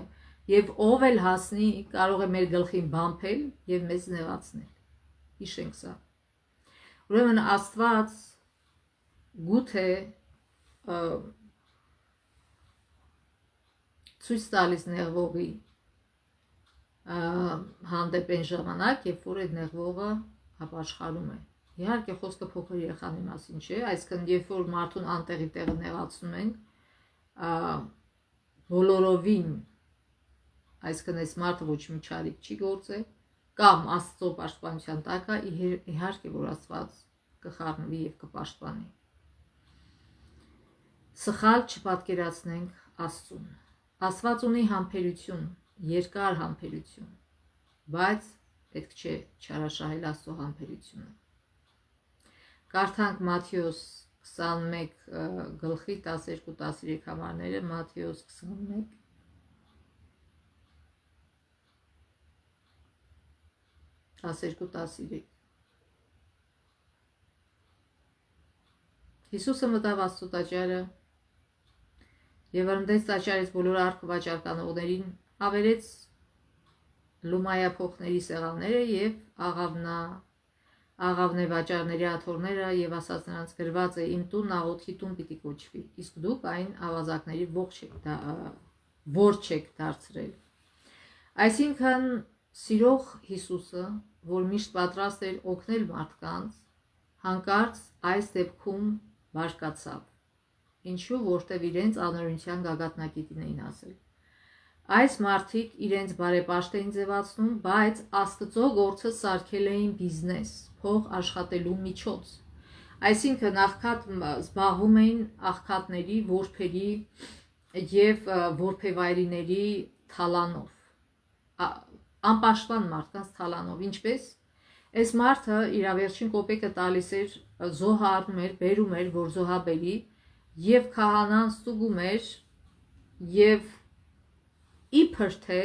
եւ ով էլ հասնի կարող է մեր գլխին բամփել եւ մեզ նեղացնել։ Հիշենք սա։ Ուրեմն Աստված գուցե ցույց տալիս նեղվողի հանդեպ այն ժամանակ, երբ որ այդ նեղվողը ապաշխարում է։ Իհարկե խոսքը փոքր երեխանի մասին չէ, այսինքն երբ որ մարդուն անտեղի տեղը նեղացնում են, բոլորովին, այսինքն այս մարդը ոչ մի չարիք չի գործել, կամ Աստծո պաշտպանության տակ է, իհարկե որ Աստված կխառնվի եւ կպաշտպանի։ Սխալ չպատկերացնենք Աստծուն։ Աստված ունի համբերություն, երկար համբերություն, բայց պետք չէ չարաշահել Աստծո համբերությունը։ Կարդանք Մատթեոս 21 գլխի 12-13 համարները, Մատթեոս 21 12-13 Հիսուսը մտավ Աստծո տաճարը եւ արմդեց տաճարից բոլոր արք վաճառականողներին, ավերեց լումայափոխների սեղանները եւ աղավնե վաճառների աթոռները եւ ասաց նրանց գրված է իմ տունն աղոթքի տուն պիտի կոչվի, իսկ դուք այն ավազակների вор չեք դարձրել։ Այսինքն սիրող Հիսուսը, որ միշտ պատրաստ էր օգնել մարդկանց, հանկարծ այս դեպքում բարկացավ։ Ինչու, որտեվ իրենց անօրինության գագաթնակետին էին ասել։ Այս մարդիկ իրենց բարեպաշտ էին ձևացնում, բայց Աստծո գործը սարքել էին բիզնես, փող աշխատելու միջոց։ Այսինքն աղքատ զբաղվում էին աղքատների, որբերի եւ որբեվայրիների թալանով։ Անպաշտպան մարդկանց թալանով, ինչպես այս մարդը իր վերջին կոպեկը տալիս էր, զոհ առնում էր, բերում էր, որ զոհաբերի, եւ քահանան ստուգում էր եւ իբր թե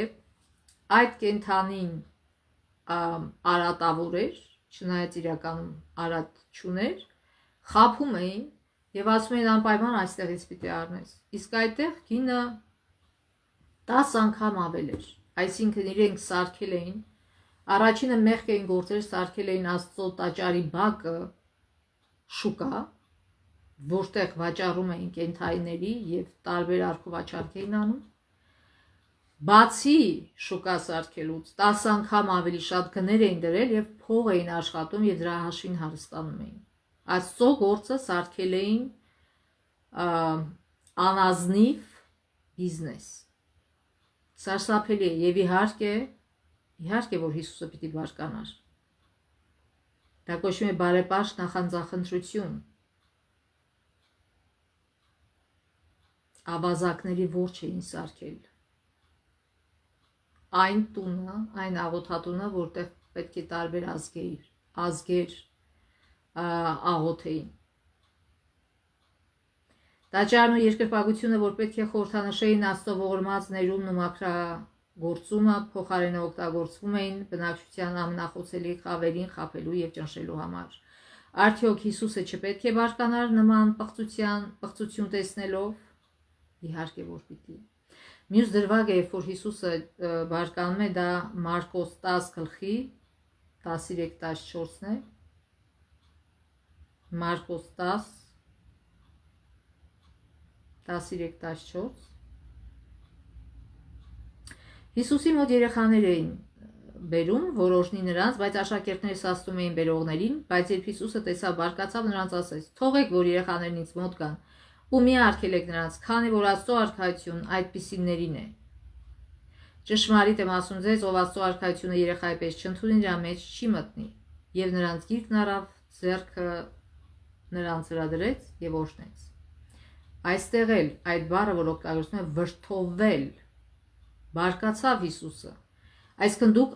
այդ կենթանին արատավոր էր, չնայած իրականում արատ չուներ, խաբում էին եւ ասում էին անպայման այստեղից պիտի առնես։ Իսկ այդտեղ գինը 10 անգամ ավել էր, այսինքն իրենք սարքել էին, առաջինը մեղք էին գործել, սարքել էին Աստծո տաճարի բակը շուկա, որտեղ վաճառում էին կենթայիների եւ տարբեր արխուվաճառք էին անում, բացի շուկա սարքելուց 10 անգամ ավելի շատ գներ էին դրել եւ փող էին աշխատում եւ դրա հաշվին հարստանում էին։ Աստծո գործը սարքել էին անազնիվ բիզնես։ Սարսափելի է եւ իհարկե որ Հիսուսը պիտի բարկանար։ Դա կոչվում է բարեպաշտ նախանձախնդրություն։ Ավազակների ворջ էին սարքել։ Այն տունը, այն աղոթատունը, որտեղ պետք է տարբեր ազգեր աղոթեին։ Տաճարն ու երկրպագությունը, որ պետք է խորհրդանշեին Աստծո ողորմած ներումն ու մաքրագործումը, փոխարենը օգտագործվում էին բնակչության ամենախոցելի խավերին խաբելու եւ ճնշելու համար։ Արդյոք Հիսուսը չպետք է բարկանար նման պղծություն տեսնելով։ Իհարկե որ պիտի։ Մյուս դրվագը, երբ որ Հիսուսը բարկանում է, դա Մարկոս 10 գլխի 13-14-ն է։ Մարկոս 10 13-14 Հիսուսի մոտ երեխաներ էին բերում, որ օրհնի նրանց, բայց աշակերտները սաստում էին բերողներին, բայց երբ Հիսուսը տեսավ բարկացավ, նրանց ասեց. «Թողեք, որ երեխաներն ինձ մոտ գան, ու մի արգելեք նրանց, քանի որ Աստծո արքայությունն այդպիսիներին է։ Ճշմարիտ եմ ասում ձեզ, ով Աստծո արքայությունը երեխայի պես չընդունի, նրա մեջ չի մտնի»։ Եվ նրանց գիրկն առավ, ձեռքը նրանց վրա դրեց եւ օրհնեց։ Այստեղ էլ այդ բառը, որ օգտագործվում է վրդովել, բարկացավ Հիսուսը։ Այսինքն դուք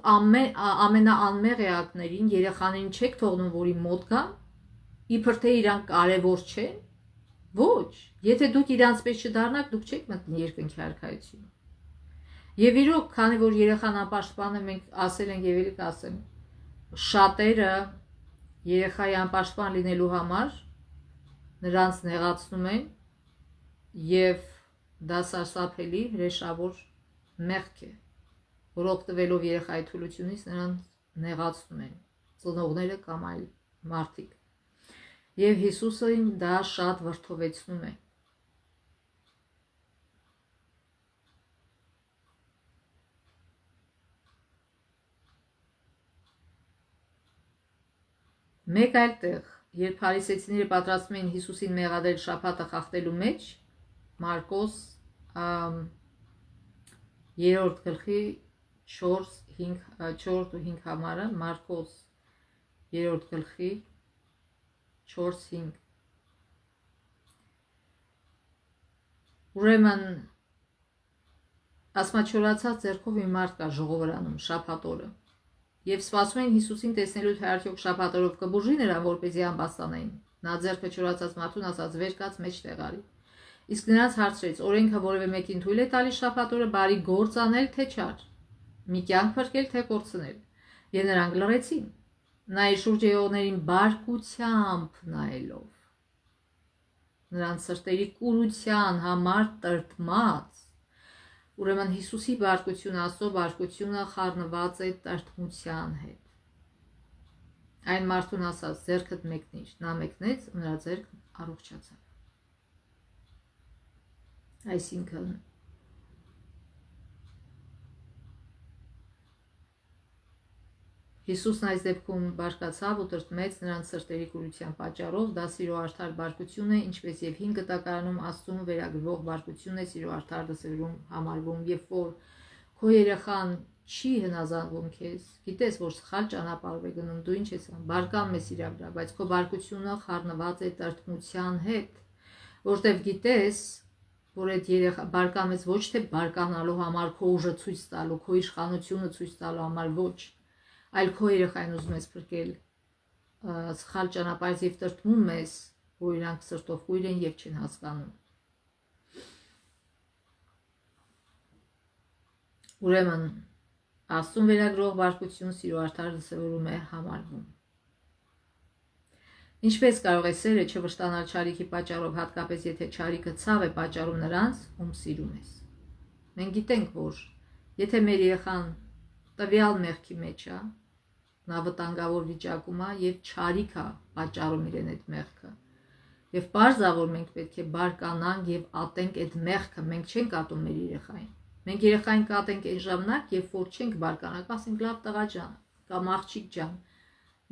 ամենաանմեղ էակներին, երեխաներին չեք թողնում, որի մոտ գան, իբր թե իրանք կարևոր չեն։ Ոչ, եթե դուք իրանց պես չդառնաք, դուք չեք մտնի երկնքի արքայություն։ Եվ իրոք, քանի որ երեխան անպաշտպան է, մենք ասել ենք եւ ելի կասեմ, շատերը երեխայի անպաշտպան լինելու համար նրանց նեղացնում են եւ դա սարսափելի հրեշավոր մեղք է, որ օգտվելով երեխայի թուլությունից նրան նեղացնում են ծնողները կամ այլ մարդիկ։ Եվ Հիսուսը դա շատ վրդովեցնում է։ Մեկ այլ տեղ, երբ փարիսեցիները պատրաստվում էին Հիսուսին մեղադրել շաբաթը խախտելու մեջ, Մարկոս 3-րդ գլխի 4-5 համարը, Մարկոս 3-րդ գլխի 4-5 Ուրեմն ասմաչորացած ձեռքով մի մարդ կա ժողովրանում շաբաթ օրը եւ սպասում էին Հիսուսին տեսնելու, թե արդյոք շաբաթ օրով կբուժի նրան, որպեսզի ամբաստանային։ Նա ձեռքը չորացած մարդուն ասաց. «Վեր կաց, մեջտեղ արի»։ Իսկ նրանց հարցրեց. «Օրենքը որևէ մեկին թույլ է տալիս շաբաթ օրը բարի գործ անել, թե չար, մի կյանք փրկել, թե կորցնել»։ Եվ նրանք լռեցին։ Նա իր շուրջ եղողներին բարկությամբ նայելով, նրանց սրտերի կուրության համար տրտմած, ուրեմն Հիսուսի բարկությունը, Աստծո բարկությունը խառնված է տրտմության հետ։ Այն մարդուն ասաց. «Ձեռքդ մեկնիր»։ Նա մեկնեց, նրա ձեռքն առողջացավ։ Այսինքն Հիսուսն այս դեպքում բարկացավ ու տրտմեց նրանց սրտերի կուրության պատճառով, դա սիրո արդար բարկություն է, ինչպես եւ 5 տակարանում Աստծուն վերագրվող բարկություն է սիրո արդար դասերում համարվում, երբ որ քո երեխան չի հնազանդվում քեզ, գիտես, որ սխալ ճանապարհով է գնում, դու ինչ ես անում, բարկանում ես իր վրա, բայց քո բարկությունը խառնված է տրտմության հետ, որտեվ գիտես, որ այդ երեխա բարկանում ես ոչ թե բարկանալու համար, քո ուժը ցույց տալու, քո իշխանությունը ցույց տալու համար, ոչ, այլ քո երեխային ուզում ես փրկել սխալ ճանապարհից եւ տրտմում ես, որ իրանք սրտով կույր են եւ չեն հասկանում։ Ուրեմն Աստծուն վերագրող բարկություն սիրո արդար դրսևորում է համարվում։ Ինչպես կարող է սերը չվշտանալ չարիքի պատճառով, հատկապես եթե չարիքը ցավ է պատճառում նրանց, ում սիրում ես։ Մենք գիտենք, որ եթե մեր երեխան տվյալ մեղքի մեջ է, նա վտանգավոր վիճակում է եւ չարիք է պատճառում իրեն այդ մեղքը։ Եվ պարզա որ մենք պետք է բարկանանք եւ ատենք այդ մեղքը, մենք չենք ատում մեր երեխային։ Մենք երեխային կատենք այն ժամանակ, երբ որ չենք բարկանանք, ասենք լավ տղա ջան, կամ աղջիկ ջան,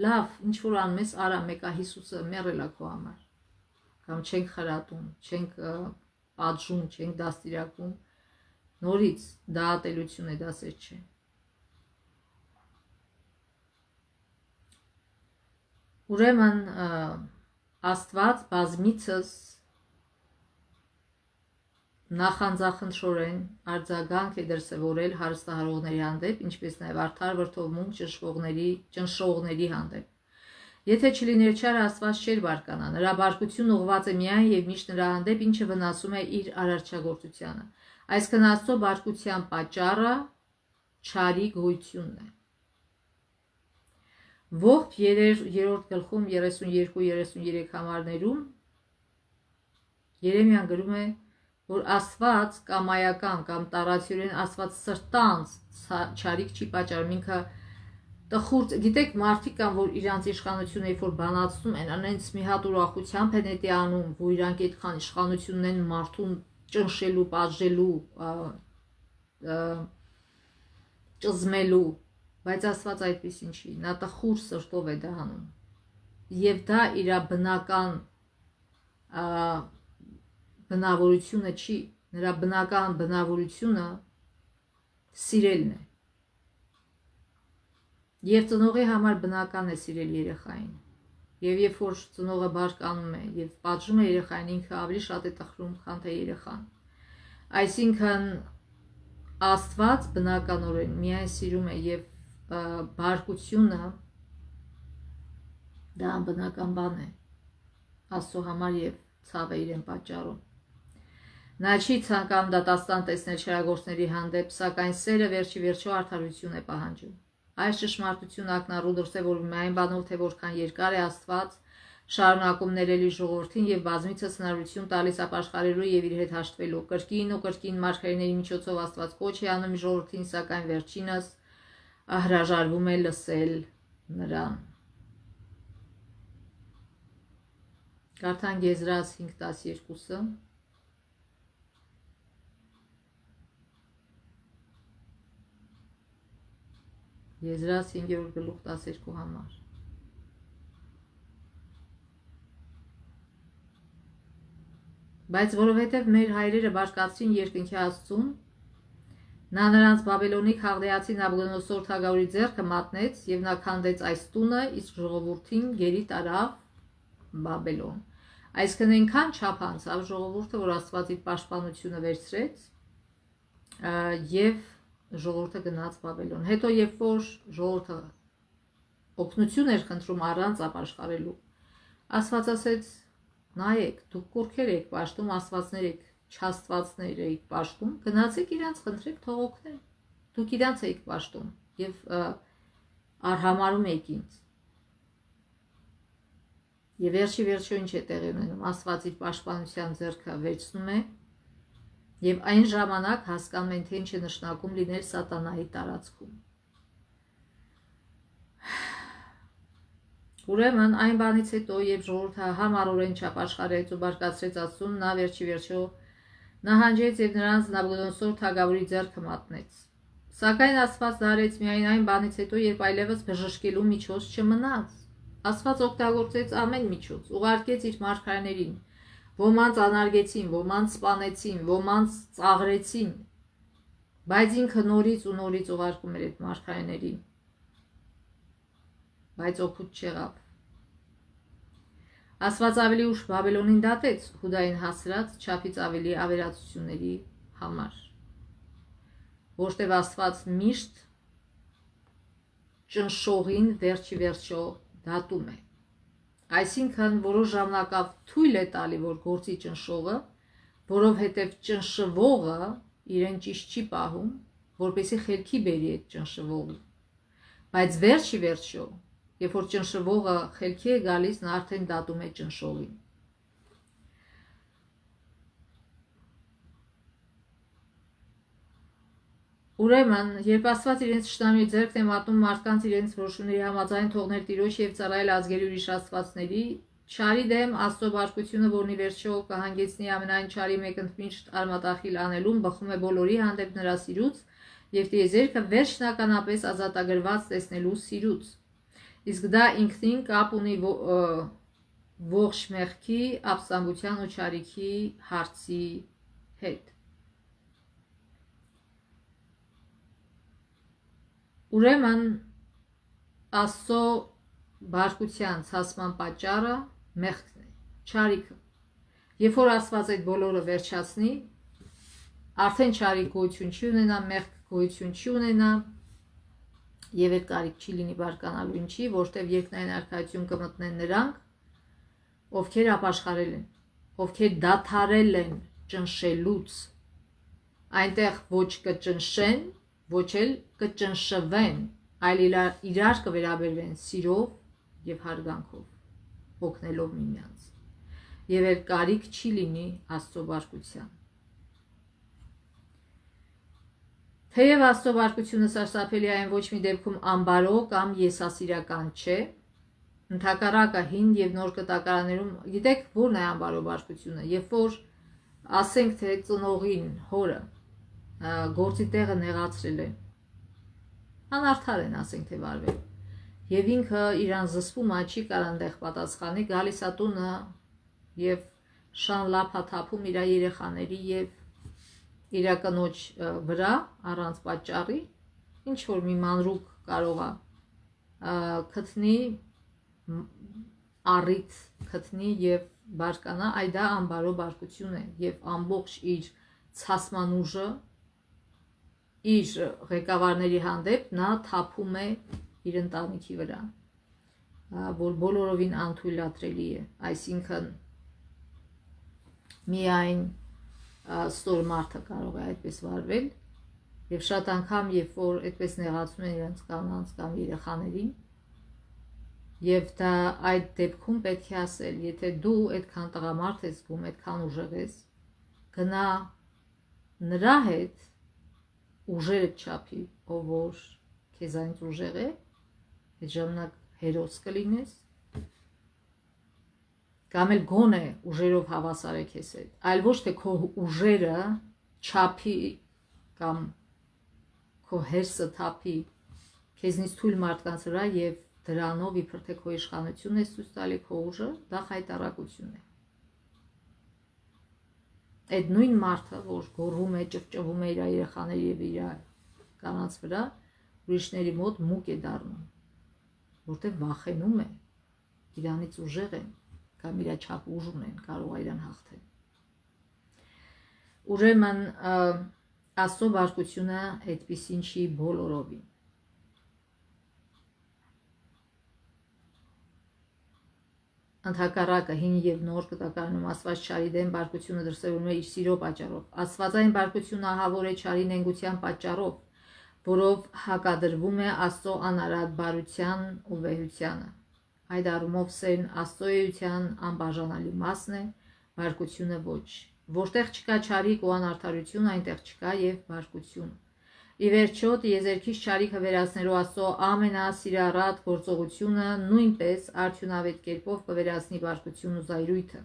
լավ, ինչ որ անում ես, արա, մեկա Հիսուսը մեռել է քո համար։ Կամ չենք խրատում, չենք պատժում, չենք դաստիարակում։ Նորից դա ատելություն է, դա սեր չէ։ Ուրեմն Աստված բազմիցս նախանձախնդրորեն արձագանք է դրսևորել հարստահարողների հանդեպ, ինչպես նաև արդար վրդովմունք ճնշողների հանդեպ։ Եթե չլիներ չար, Աստված չէր բարկանա, նրա բարկությունն ուղղված է միայն եւ միշտ նրա հանդեպ, ինչը վնասում է իր արարչագործությանը։ Այսինքն Աստծո բարկության պատճառը չարի գոյությունն է։ Ողջ 3-րդ գլխում 32-33 համարներում Երեմիան գրում է, որ Աստված կամայական կամ տարածյորեն Աստված սրտանց չարիք չի պատճառում, ինքը տխուր, գիտեք, մարդիկ կան, որ իրանց իշխանությունը երբ որ բանացնում են, անենց մի հատ ուրախությամբ են դա անում, որ իրանք այդքան իշխանություն ունեն մարդուն ճնշելու, պատժելու, ճզմելու, բայց Աստված այդպեսին չի, նա տխուր սրտով է դա անում։ Եվ դա իր բնական բնավորությունը չի, նրա բնական բնավորությունը սիրելն է։ Եվ ծնողի համար բնական է սիրել երեխային։ Եվ երբ որ ծնողը բարկանում է եւ պատժում է երեխային, ինքը ավելի շատ է տխրում, քան թե երեխան։ Այսինքն Աստված բնականորեն միայն սիրում է եւ բարկությունը դա անբնական բան է Աստծո համար եւ ցավ է իրեն պատճառում։ Նա չի ցանկանում դատաստան տեսնել չարագործների հանդեպ, սակայն սերը վերջի վերջո արդարություն է պահանջում։ Այս ճշմարտությունը ակնառու դրսևորվում է այն բանով, թե որքան երկար է Աստված շարունակում ներելի ժողովրդին եւ բազմիցս հնարավորություն տալիս ապաշխարելու եւ իր հետ հաշտվելու։ Կրկին ու կրկին մարգարեների միջոցով Աստված կոչ է անում ժողովրդին, սակայն վերջինս հրաժարվում է լսել նրան։ Կարդանք Եզրայել 5:12-ը։ Եզրայել 5-րդ գլուխ 12 համար։ Բայց որովհետև մեր հայրերը բարկացրին երկնքի Աստծուն, նա նրանց Բաբելոնի քաղդեացի Նաբուգոդոնոսոր թագավորի ձեռքը մատնեց եւ նա քանդեց այս տունը, իսկ ժողովրդին գերի տարավ Բաբելոն։ Այսինքն այնքան չափ անցավ ժողովուրդը, որ Աստված իր պաշտպանությունը վերցրեց եւ ժողովուրդը գնաց Բաբելոն։ Հետո երբ որ ժողովուրդը օգնություն էր խնդրում առանց ապաշխարելու, Աստված ասեց. նայեք, դուք կուրքեր եք պաշտում, աստվածներ եք, չաստվածներ եք պաշտում, գնացեք իրանց խնդրեք թող օգնեն։ Դուք իրանց եք պաշտում եւ արհամարում եք ինձ։ Եվ վերջի վերջո ինչ է տեղի ունենում, Աստված իր պաշտպանության ձեռքը վերցնում է եւ այն ժամանակ հասկանում են, թե ինչ է նշանակում լինել սատանայի տարածքում։ Ուրեմն այն բանից հետո, երբ ժողովուրդը համառորեն չապաշխարեց ու բարկացրեց Աստծուն, նա վերջի վերջո նահանջեց եւ նրանց Նաբուգոդոնոսոր թագավորի ձեռքը մատնեց։ Սակայն Աստված դարեց միայն այն բանից հետո, երբ այլևս բժշկելու միջոց չմնաց։ Աստված օգտագործեց ամեն միջոց, ուղարկեց իր մարգարեներին, ոմանց անարգեցին, ոմանց սպանեցին, ոմանց ծաղրեցին, բայց ինքը նորից ու նորից ուղարկում էր այդ մարգարեներին։ Բայց օգուտ չեղավ։ Աստված ավելի ուշ Բաբելոնին դատեց Հուդային հասրած չափից ավելի ավերածությունների համար, որտեղ Աստված միշտ ճնշողին վերջի վերջո դատում է։ Այսինքն որոշ ժամանակով թույլ է տալի, որ գործի ճնշողը, որովհետև ճնշվողը իրեն ճիշտ չի պահում, որպեսզի խելքի բերի այդ ճնշվողը։ Բայց վերջի վերջո, երբ որ ճնշվողը խելքի է գալիս, նա արդեն դատում է ճնշողին։ Ուրեմն, երբ Աստված իրենց շնամի ձեռքն է մատնում մարդկանց իրենց որոշումների համաձայն թողնել Տիրոջ եւ ծառայել ազգերի ուրիշ աստվածների, չարի դեմ Աստծո բարկությունը, որն ի վերջո կհանգեցնի ամենայն չարի մեկընդմիշտ արմատախիլ անելուն, բխում է բոլորի հանդեպ նրա սիրուց եւ տիեզերքը վերջնականապես ազատագրված տեսնելու սիրուց։ Իսկ դա ինքնին կապ ունի ողջ մեղքի, ապստամբության ու չարիքի հարցի հետ։ Ուրեմն Աստծո բարկության ցածման պատճառը մեղքն է, չարիքը։ Երբ որ Աստված այդ բոլորը վերջացնի, արդեն չարիք գոյություն չի ունենա, մեղք գոյություն չի ունենա եւ այդ կարիք չի լինի բարկանալու, ինչի, որտեւ երկնային արքայություն կմտնեն նրանք, ովքեր ապաշխարել են, ովքեր դադարել են ճնշելուց, այնտեղ ոչ կճնշեն, ոչ էլ կճնշվեն, այլ իրար կվերաբերվեն սիրով եւ հարգանքով, օգնելով միմյանց։ Եվ այդ կարիք չի լինի Աստծո բարկության։ Թեև Աստծո բարկությունը սարսափելի այն ոչ մի դեպքում անբարո կամ եսասիրական չէ, ընդհակառակը հին եւ նոր կտակարաններում գիտեք որն է անբարո բարկությունը, երբ որ ասենք թե ծնողին հորը գործի տեղը նեղացրել է, անարդար են ասենք թե վարվել, եւ ինքը իրան զսպում է, չի կարող այնտեղ պատասխանի, գալիս է տունը եւ շան լափա թափում իր երեխաների եւ իր կնոջ վրա առանց պատճառի, ինչ որ մի մանրուք կարող է գտնի, առիթ գտնի եւ բարկանա, այ դա անբարո բարկություն է եւ ամբողջ իր ցասման ուժը իր ղեկավարների հանդեպ նա թափում է իր ընտանիքի վրա, որ բոլորովին անթույլատրելի է, այսինքն միայն ստոր մարդը կարող է այդպես վարվել եւ շատ անգամ երբ որ այդպես նեղացնում են իրենց կանանց կամ երեխաներին եւ դա այդ դեպքում պետք է ասել, եթե դու այդքան տղամարդ ես զգում, այդքան ուժեղ ես, գնա նրա հետ ուժերը չափի, ով որ քեզանից ուժեղ է, այդ ժամանակ հերոս կլինես, կամ էլ գոնե ուժերով հավասար է քեզ հետ, այլ ոչ թե քո ուժերը չափի կամ քո հերսը թափի քեզնից թույլ մարդկանց վրա եւ դրանով իբր թե քո իշխանությունն է ցույց տալի քո ուժը, դա խայտարակություն է։ Այդ նույն մարդը, որ գոռում է, ճվճվում է իր երեխաների եւ իր կանանց վրա, ուրիշների մոտ մուկ է դառնում, որտեղ վախենում է, իրանից ուժեղ են կամ իր չափ ուժ ունեն, կարող է իրան հաղթել։ Ուրեմն Աստծո բարկությունը այդպիսին չի բոլորովին։ Ընդհակառակը հին եւ նոր կտակարանում Աստված չարի դեմ բարկությունը դրսևորում է իր սիրո պատճառով։ Աստվածային բարկությունը ահավոր է չարի նենգության պատճառով, որով հակադրվում է Աստծո անարատ բարության ու վեհությանը։ Այդ առումով սերն Աստծո էության անբաժանելի մասն է, բարկությունը ոչ։ Որտեղ չկա չարիք ու անարդարություն, այնտեղ չկա եւ բարկություն։ Ի վերջո, տիեզերքից չարիքը վերացնելու Աստծո ամենասիրառատ գործողությունը նույնպես արդյունավետ կերպով կվերացնի բարկությունն ու զայրույթը։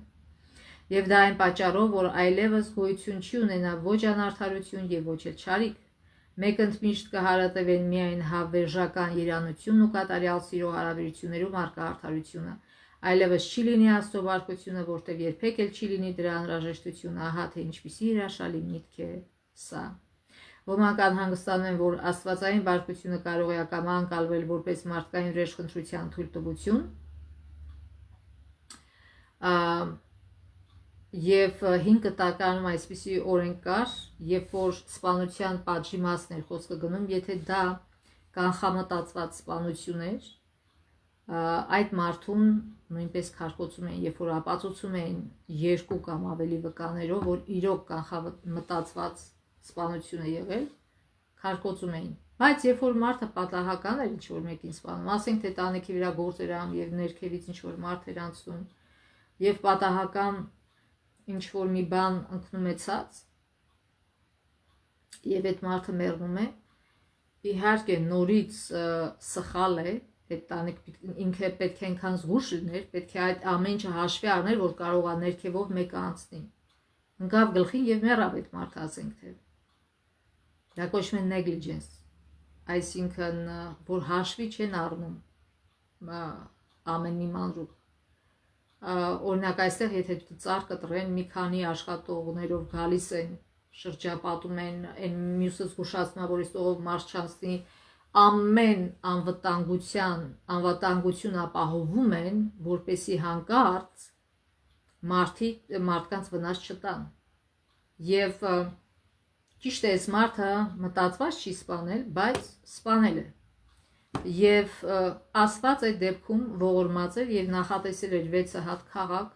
Եվ դա այն պատճառով, որ այլևս գոյություն չի ունենա ոչ անարդարություն եւ ոչ էլ չարիք։ Մեկ ընդմիշտ կհարատվեն միայն հավերժական երանությունն ու կատարյալ սիրո հարաբերություններում առկա արդարությունը։ Այլևս չի լինի Աստծո բարկությունը, որտեղ երբեք էլ չի լինի դրա անհրաժեշտությունը, ահա թե ինչպիսի հրաշալի միտք է սա։ Ոմանք անհանգստանում են, որ աստվածային բարկությունը կարող է ակամա անցալվել որպես մարդկային վրեժխնդրության թույլտվություն, եւ 5 կտակարանում այսպիսի օրենք կար, երբ որ սպանության պատժի մասն էր խոսքը գնում, եթե դա կանխամտածված սպանություն էր, այդ մարդուն նույնպես քարկոծում էին, երբ որ ապացուցում էին 2 կամ ավելի վկաներով, որ իրոք կանխամտածված սպանություն է եղել, քարկոծում էին, բայց երբ որ մարդը պատահական էր ինչ որ մեկին սպանում, ասենք թե տանիքի վրա գործ էր անում եւ ներքևից ինչ որ մարդ էր անցնում եւ պատահական ինչ որ մի բան ընկնում է ցած եւ այդ մարդը մեռնում է, իհարկե նորից սխալ է, այդ տանիք ինքը պետք է այնքան զգուշ լիներ, պետք է այդ ամեն ինչը հաշվի առներ, որ կարող է ներքևով մեկը անցնի, ընկավ գլխին եւ մեռավ այդ մարդը, ասենք թե դա կոչվում է negligence, այսինքն որ հաշվի չեն առնում ամեն մի մանրուք, օրինակ այստեղ եթե ծառ կտրեն մի քանի աշխատողներով գալիս են շրջապատում են այն մյուսը զգուշացնում որ իստողով մարդ չանցնի ամեն անվտանգություն ապահովում են որպեսի հանկարծ մարդկանց վնաս չտան եւ ճիշտ է այս մարդը մտածված չի սպանել բայց սպանել է եւ ասված այդ դեպքում ողորմած էր եւ նախատեսել էր 6 հատ քաղաք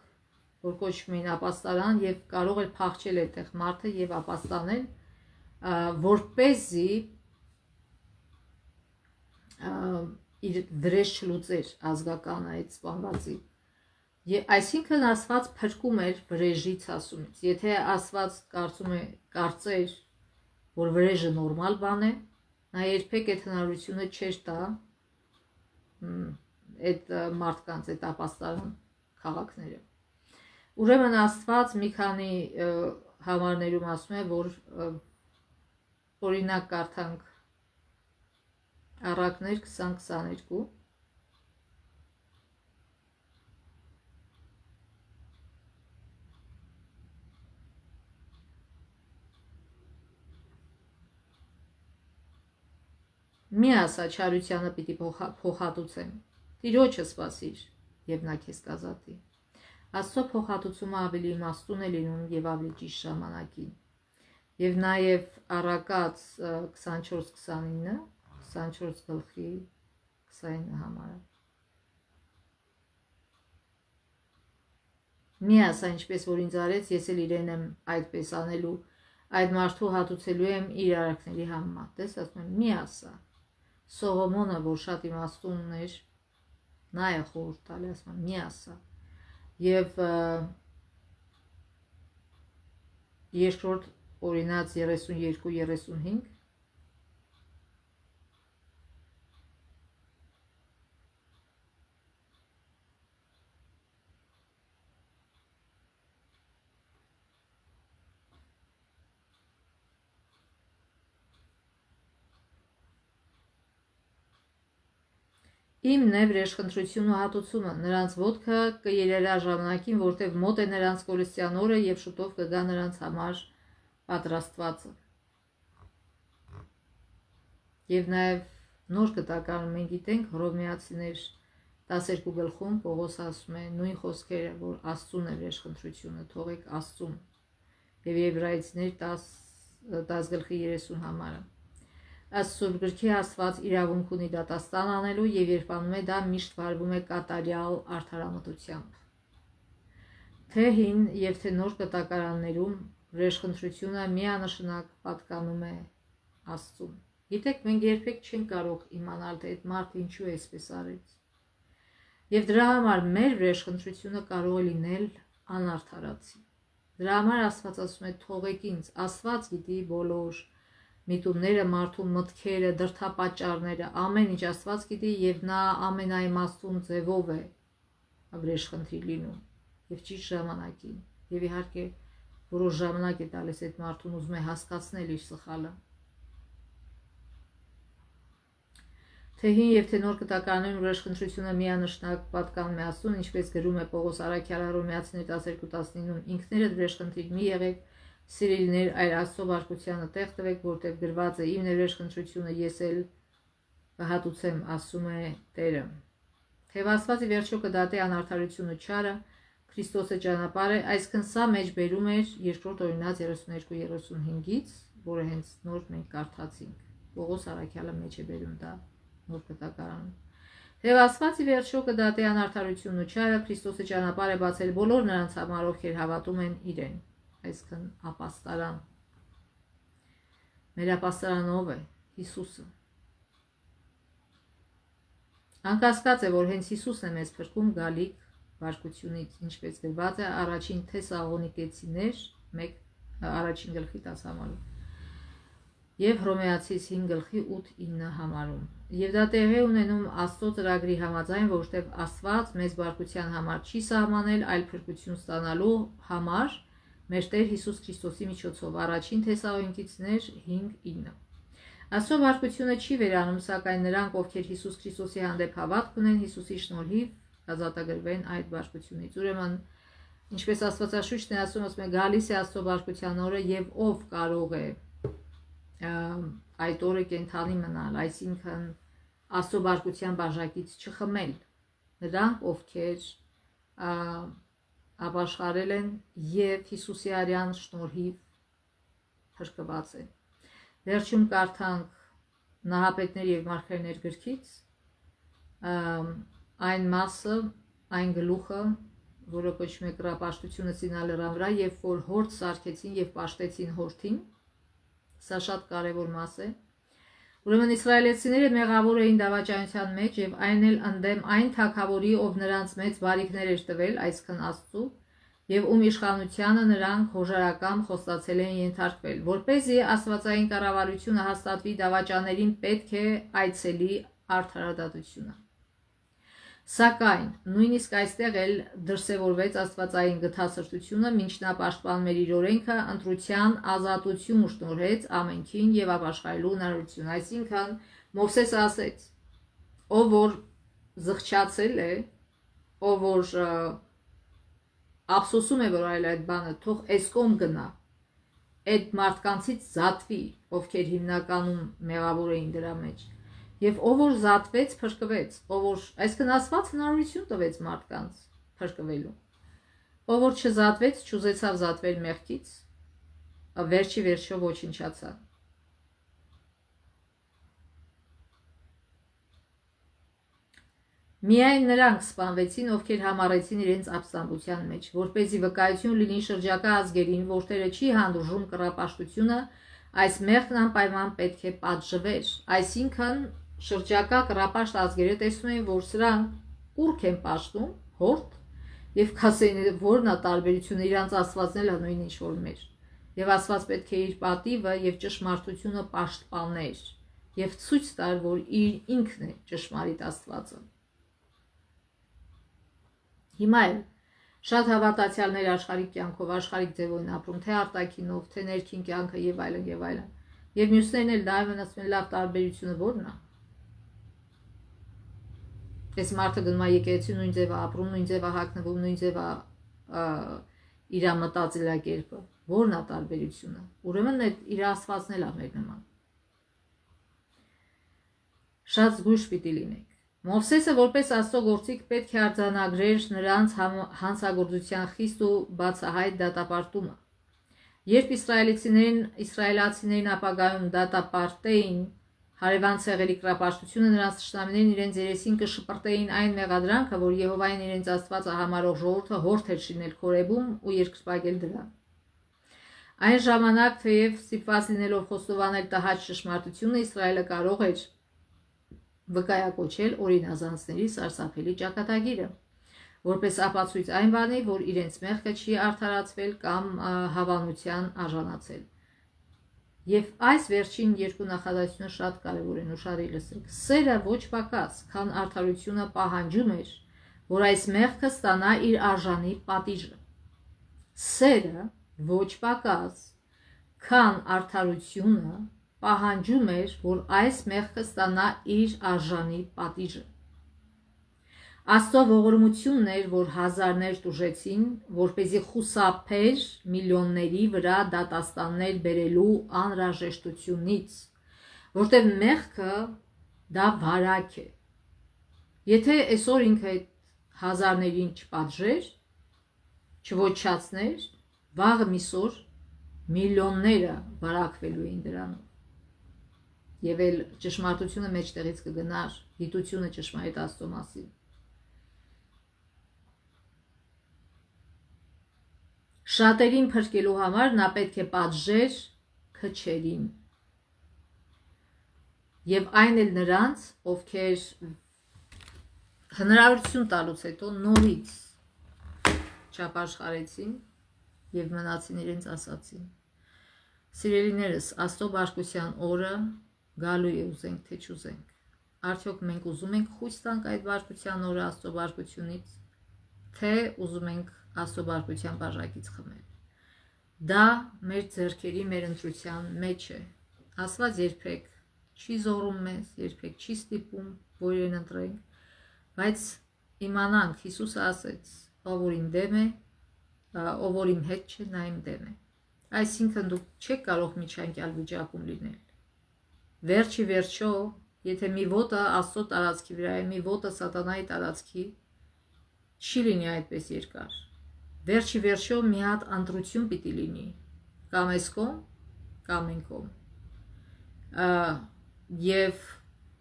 որ կոչվում էին ապաստարան եւ կարող էր փախչել այդտեղ մարդը եւ ապաստանել որպեսզի իր դրես չլուծեր ազգականը այդ սպանվածի եւ այսինքն ասված փրկում էր վրեժից ասումից եթե ասված կարծեր որ վրեժը նորմալ բան է նա երբեք այդ հնարավորությունը չէր տա այդ մարդկանց այդ ապաստարան քաղաքները ուրեմն Աստված մի քանի համարներում ասում է որ օրինակ կարդանք Առակներ 20-22 Մի ասա չարությանը պիտի փոխհատուցեմ Տիրոջը սպասիր եւ նա քեզ կազատի Աստծո փոխհատուցումը ավելի իմաստուն է լինում եւ ավելի ճիշտ ժամանակին եւ նաեւ Առակաց 24-29 24 գլխի 29 համարը Մի ասա ինչպես որ ինձ արեց ես էլ իրեն եմ այդպես անելու այդ մարդու հատուցելու եմ իր արարքների համեմատ դες ասում եմ մի ասա Սողոմոնը որ շատ իմաստուն էր նա է խորհուրդ տալի ասում եմ մի ասա եւ երկրորդ օրինաց 32-35 Իմն է վրեժխնդրությունն ու հատուցումը, նրանց ոտքը կերերա ժամանակին, որտև մոտ է նրանց կորստյան օրը և շուտով կգա նրանց համար պատրաստվածը։ Եվ նաև նոր կտակարանում մենք գիտենք Հռոմեացիներ 12 գլխում Պողոս ասում է նույն խոսքերը, որ Աստծուն է վրեժխնդրությունը, թողեք Աստծուն։ Եվ Եբրայեցիներ 10 գլխի 30 համարը։ Աստծո գրքի Աստված իրավունք ունի դատաստան անելու եւ երբ անում է դա միշտ վարվում է կատարյալ արդարամտությամբ։ Թե հին եւ թե նոր կտակարաններում վրեժխնդրությունը միանշանակ պատկանում է Աստծուն։ Գիտեք, մենք երբեք չենք կարող իմանալ թե այդ մարդը ինչու է այսպես արեց։ Եվ դրա համար մեր վրեժխնդրությունը կարող է լինել անարդարացի։ Դրա համար Աստված ասում է թողեք ինձ, Աստված գիտի բոլոր միտումները, մարդու մտքերը, դրդապատճառները, ամեն ինչ Աստված գիտի եւ նա ամենաիմաստուն ձևով է վրեժխնդիր լինում եւ ճիշտ ժամանակին եւ իհարկե որոշ ժամանակ է տալիս այդ մարդուն ուզում է հասկացնել իր սխալը թե հին եւ թե նոր կտակարանում վրեժխնդրությունը միանշանակ պատկանում է Աստծուն ինչպես գրում է Պողոս Արաքյալը Հռոմեացիներ 12-19 ինքներդ վրեժխնդիր մի եղեք Սիրելիներ, այլ Աստծո բարկությանը տեղ տվեք, որտեղ գրված է իմ վրեժխնդրությունը ես էլ կհատուցեմ, ասում է Տերը։ Թեև Աստվածի վերջո կդատի անարդարությունը չարը, Քրիստոսը ճանապարհ է, այսքան սա մեջ բերում էր երկրորդ օրինաց 32-35-ից, որը հենց նոր մենք կարդացինք։ Պողոս Արաքյալը մեջ է բերում դա նոր կտակարանում։ Թեև Աստվածի վերջո կդատի անարդարությունը չարը, Քրիստոսը ճանապարհ է բացել բոլոր նրանց համար, ովքեր հավատում են իրեն։ Այսքան ապաստարան։ Մեր ապաստարանը ով է։ Հիսուսը։ Անկասկած է, որ հենց Հիսուսն է մեզ փրկում գալիք բարկությունից, ինչպես գրված է առաջին Թեսաղոնիկեցիներ 1 առաջին գլխի 10 համարում եւ Հռոմեացիս 5 գլխի 8-9 համարում։ Եվ դա տեղի ունենում Աստծո ծրագրի համաձայն, որովհետև Աստված մեզ բարկության համար չի սահմանել, այլ փրկություն ստանալու համար մեր Տեր Հիսուս Քրիստոսի միջոցով։ Առաջին Թեսաղոնիկեցիներ 5:9։ Աստծո բարկությունը չի վերանում, սակայն նրանք, ովքեր Հիսուս Քրիստոսի հանդեպ հավատք ունեն, Հիսուսի շնորհիվ ազատագրվեն այդ բարկությունից։ Ուրեմն, ինչպես Աստվածաշունչն է ասում, գալիս է Աստծո բարկության օրը եւ ով կարող է այդ օրը կենթանի մնալ, այսինքն Աստծո բարկության բաժակից չխմել, նրանք, ովքեր ապաշխարել են եւ Հիսուսի արյան շնորհիվ փրկված են։ Վերջում կարդանք Նահապետներ եւ Մարգարեներ գրքից այն մասը, այն գլուխը, որը կոչվում է կռապաշտությունը Սինա վրա, երբ որ հորդ սարքեցին եւ պաշտեցին հորթին, սա շատ կարևոր մաս է։ Ուրեմն իսրայելացիները մեղավոր էին դավաճանության մեջ եւ այն էլ ընդդեմ այն թագավորի, ով նրանց մեծ բարիքներ էր տվել, այսքան Աստծու, եւ ում իշխանությանը նրանք հոժարակամ խոստացել են ենթարկվել, որպեսզի աստվածային կառավարությունը հաստատվի, դավաճաներին պետք է այցելի արդարադատությունը։ Սակայն նույնիսկ այստեղ էլ դրսևորվեց աստվածային գթասրտությունը, մինչ նա պաշտպանում էր իր օրենքը, ընտրության ազատություն շնորհեց ամենքին եւ ապաշխարելու հնարավորություն։ Այսինքն Մովսեսը ասեց. ով որ զղջացել է, ով որ ափսոսում է, որ այլ այդ բանը, թող էսկոմ գնա, այդ մարդկանցից զատվի, ովքեր հիմնականում մեղավոր էին դրա մեջ։ Եվ ով որ զատվեց, փրկվեց, ով որ այսքան Աստված հնարավորություն տվեց մարդկանց փրկվելու։ Ով որ չզատվեց, չուզեցավ զատվել մեղքից, վերջի վերջո ոչնչացավ։ Միայն նրանք սպանվեցին, ովքեր համառեցին իրենց ապստամբության մեջ, որպեսզի վկայություն լինի շրջակա ազգերին, որտեղը չի հանդուրժում կռապաշտությունը, այս մեղքն անպայման պետք է պատժվեր։ Այսինքն շրջակա կռապաշտ ազգերը տեսնում են, որ սրանք կուրք են պաշտում, հորդ, եւ կասեն, որն է տարբերությունը, իրանց Աստվածն էլ նույն ինչ որ մեր։ Եվ Աստված պետք է իր պատիվը եւ ճշմարտությունը պաշտպաներ եւ ցույց տար, որ ինքն է ճշմարիտ Աստվածը։ Հիմա էլ շատ հավատացյալներ աշխարհիկ կյանքով, աշխարհիկ ձևով են ապրում, թե արտաքինով, թե ներքին կյանքը եւ այլն եւ այլն։ Եվ մյուսներն էլ դա ասում են, լավ տարբերությունը ո՞րն է։ Այս մարդը գնում է եկեղեցի, նույն ձևը ապրում, նույն ձևը հագնվում, նույն ձևը իր մտածելակերպը։ Ո՞րն է տարբերությունը։ Ուրեմն իր Աստվածն էլ է մեր նման։ Շատ զգույշ պիտի լինենք։ Մովսեսը որպես Աստծո գործիք պետք է արձանագրեր նրանց հանցագործության խիստ ու բացահայտ դատապարտումը։ Երբ իսրայելացիներին ապագայում դատապարտեին հարևան ցեղերի կռապաշտությունը, նրանց թշնամիներն իրենց երեսին կշպրտեին այն մեղադրանքը, որ Եհովային իրենց Աստվածը համարող ժողովուրդը հորթ էր շինել Քորեբում ու երկրպագել դրան։ Այն ժամանակ, թեև ստիպված լինելով խոստովանել տհաճ ճշմարտությունը, Իսրայելը կարող էր վկայակոչել օրինազանցների սարսափելի ճակատագիրը, որպես ապացույց այն բանի, որ իրենց մեղքը չի արդարացվել կամ հավանության արժանացել։ Եվ այս վերջին երկու նախադասությունը շատ կարևոր են, ուշադիր լսեք։ Սերը ոչ պակաս, քան արդարությունը պահանջում էր, որ այս մեղքը ստանա իր արժանի պատիժը։ Սերը ոչ պակաս, քան արդարությունը պահանջում էր, որ այս մեղքը ստանա իր արժանի պատիժը։ Աստծո ողորմությունն էր, որ հազարներ տուժեցին, որպեսզի խուսափեր միլիոնների վրա դատաստաններ բերելու անհրաժեշտությունից, որտեղ մեղքը դա վարակ է։ Եթե այսօր ինքը այդ հազարներին չպատժեր, չոչացներ, վաղը միսօր միլիոնները վարակվելու էին դրանով։ Եվ էլ ճշմարտությունը մեջտեղից կգնար, գիտությունը ճշմարիտ Աստծո մասին։ Շատերին փրկելու համար նա պետք է պատժեր քչերին։ Եվ այն էլ նրանց, ովքեր հնարավորություն տալուց հետո նորից չապաշխարեցին եւ մնացին իրենց ասացին։ Սիրելիներս, Աստծո բարգության օրը գալու է, ուզենք թե չուզենք։ Արդյոք մենք ուզում ենք խույս տանք այդ բարգության օրը Աստծո բարգությունից, թե ուզում ենք Աստծո բարգության բաժակից խմել։ Դա մեր ձեռքերի, մեր ընտրության մեջ է։ Աստված երբեք չի զորում մեզ, երբեք չի ստիպում, որ իրեն ընտրենք, բայց իմանանք, Հիսուսը ասեց, ով որ իմ դեմ է, ով որ իմ հետ չէ, նա իմ դեմ է։ Այսինքն դուք չեք կարող միջանկյալ վիճակում լինել։ Վերջի վերջո, եթե մի ոտը Աստծո տարածքի վրա է, մի ոտը սատանայի տարածքի, չի լինի այդպես երկար։ Վերջի վերջո մի հատ ընտրություն պիտի լինի, կամ այս կողմ, կամ այն կողմ։ Եվ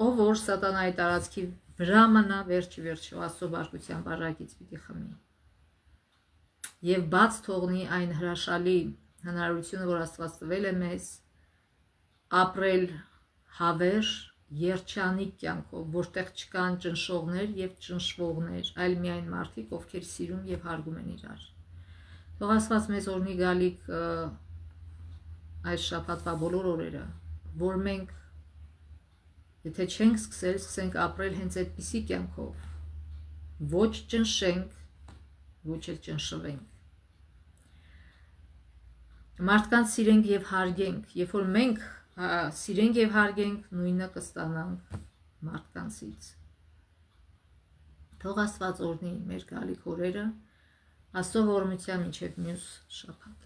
ով որ սատանայի տարածքի վրա մնա, վերջի վերջո Աստծո բարգության բաժակից պիտի խմի։ Եվ բաց թողնի այն հրաշալի հնարավորությունը, որ Աստված տվել է մեզ, ապրել հավերժ, երջանիկ կյանքով, որտեղ չկան ճնշողներ եւ ճնշվողներ, այլ միայն մարդիկ, ովքեր սիրում եւ հարգում են իրար։ Թող Աստված մեզ օրհնի գալիք այս շաբաթվա բոլոր օրերը, որ մենք եթե չենք սկսենք ապրել հենց այդպիսի կյանքով, ոչ ճնշենք, ոչ էլ ճնշվենք։ Մարդկանց սիրենք եւ հարգենք, երբ որ մենք սիրենք եւ հարգենք, նույնը կստանանք մարդկանցից։ Թող Աստված օրհնի մեր գալիք օրերը, Աստծո ողորմությամբ մինչև մյուս շաբաթ։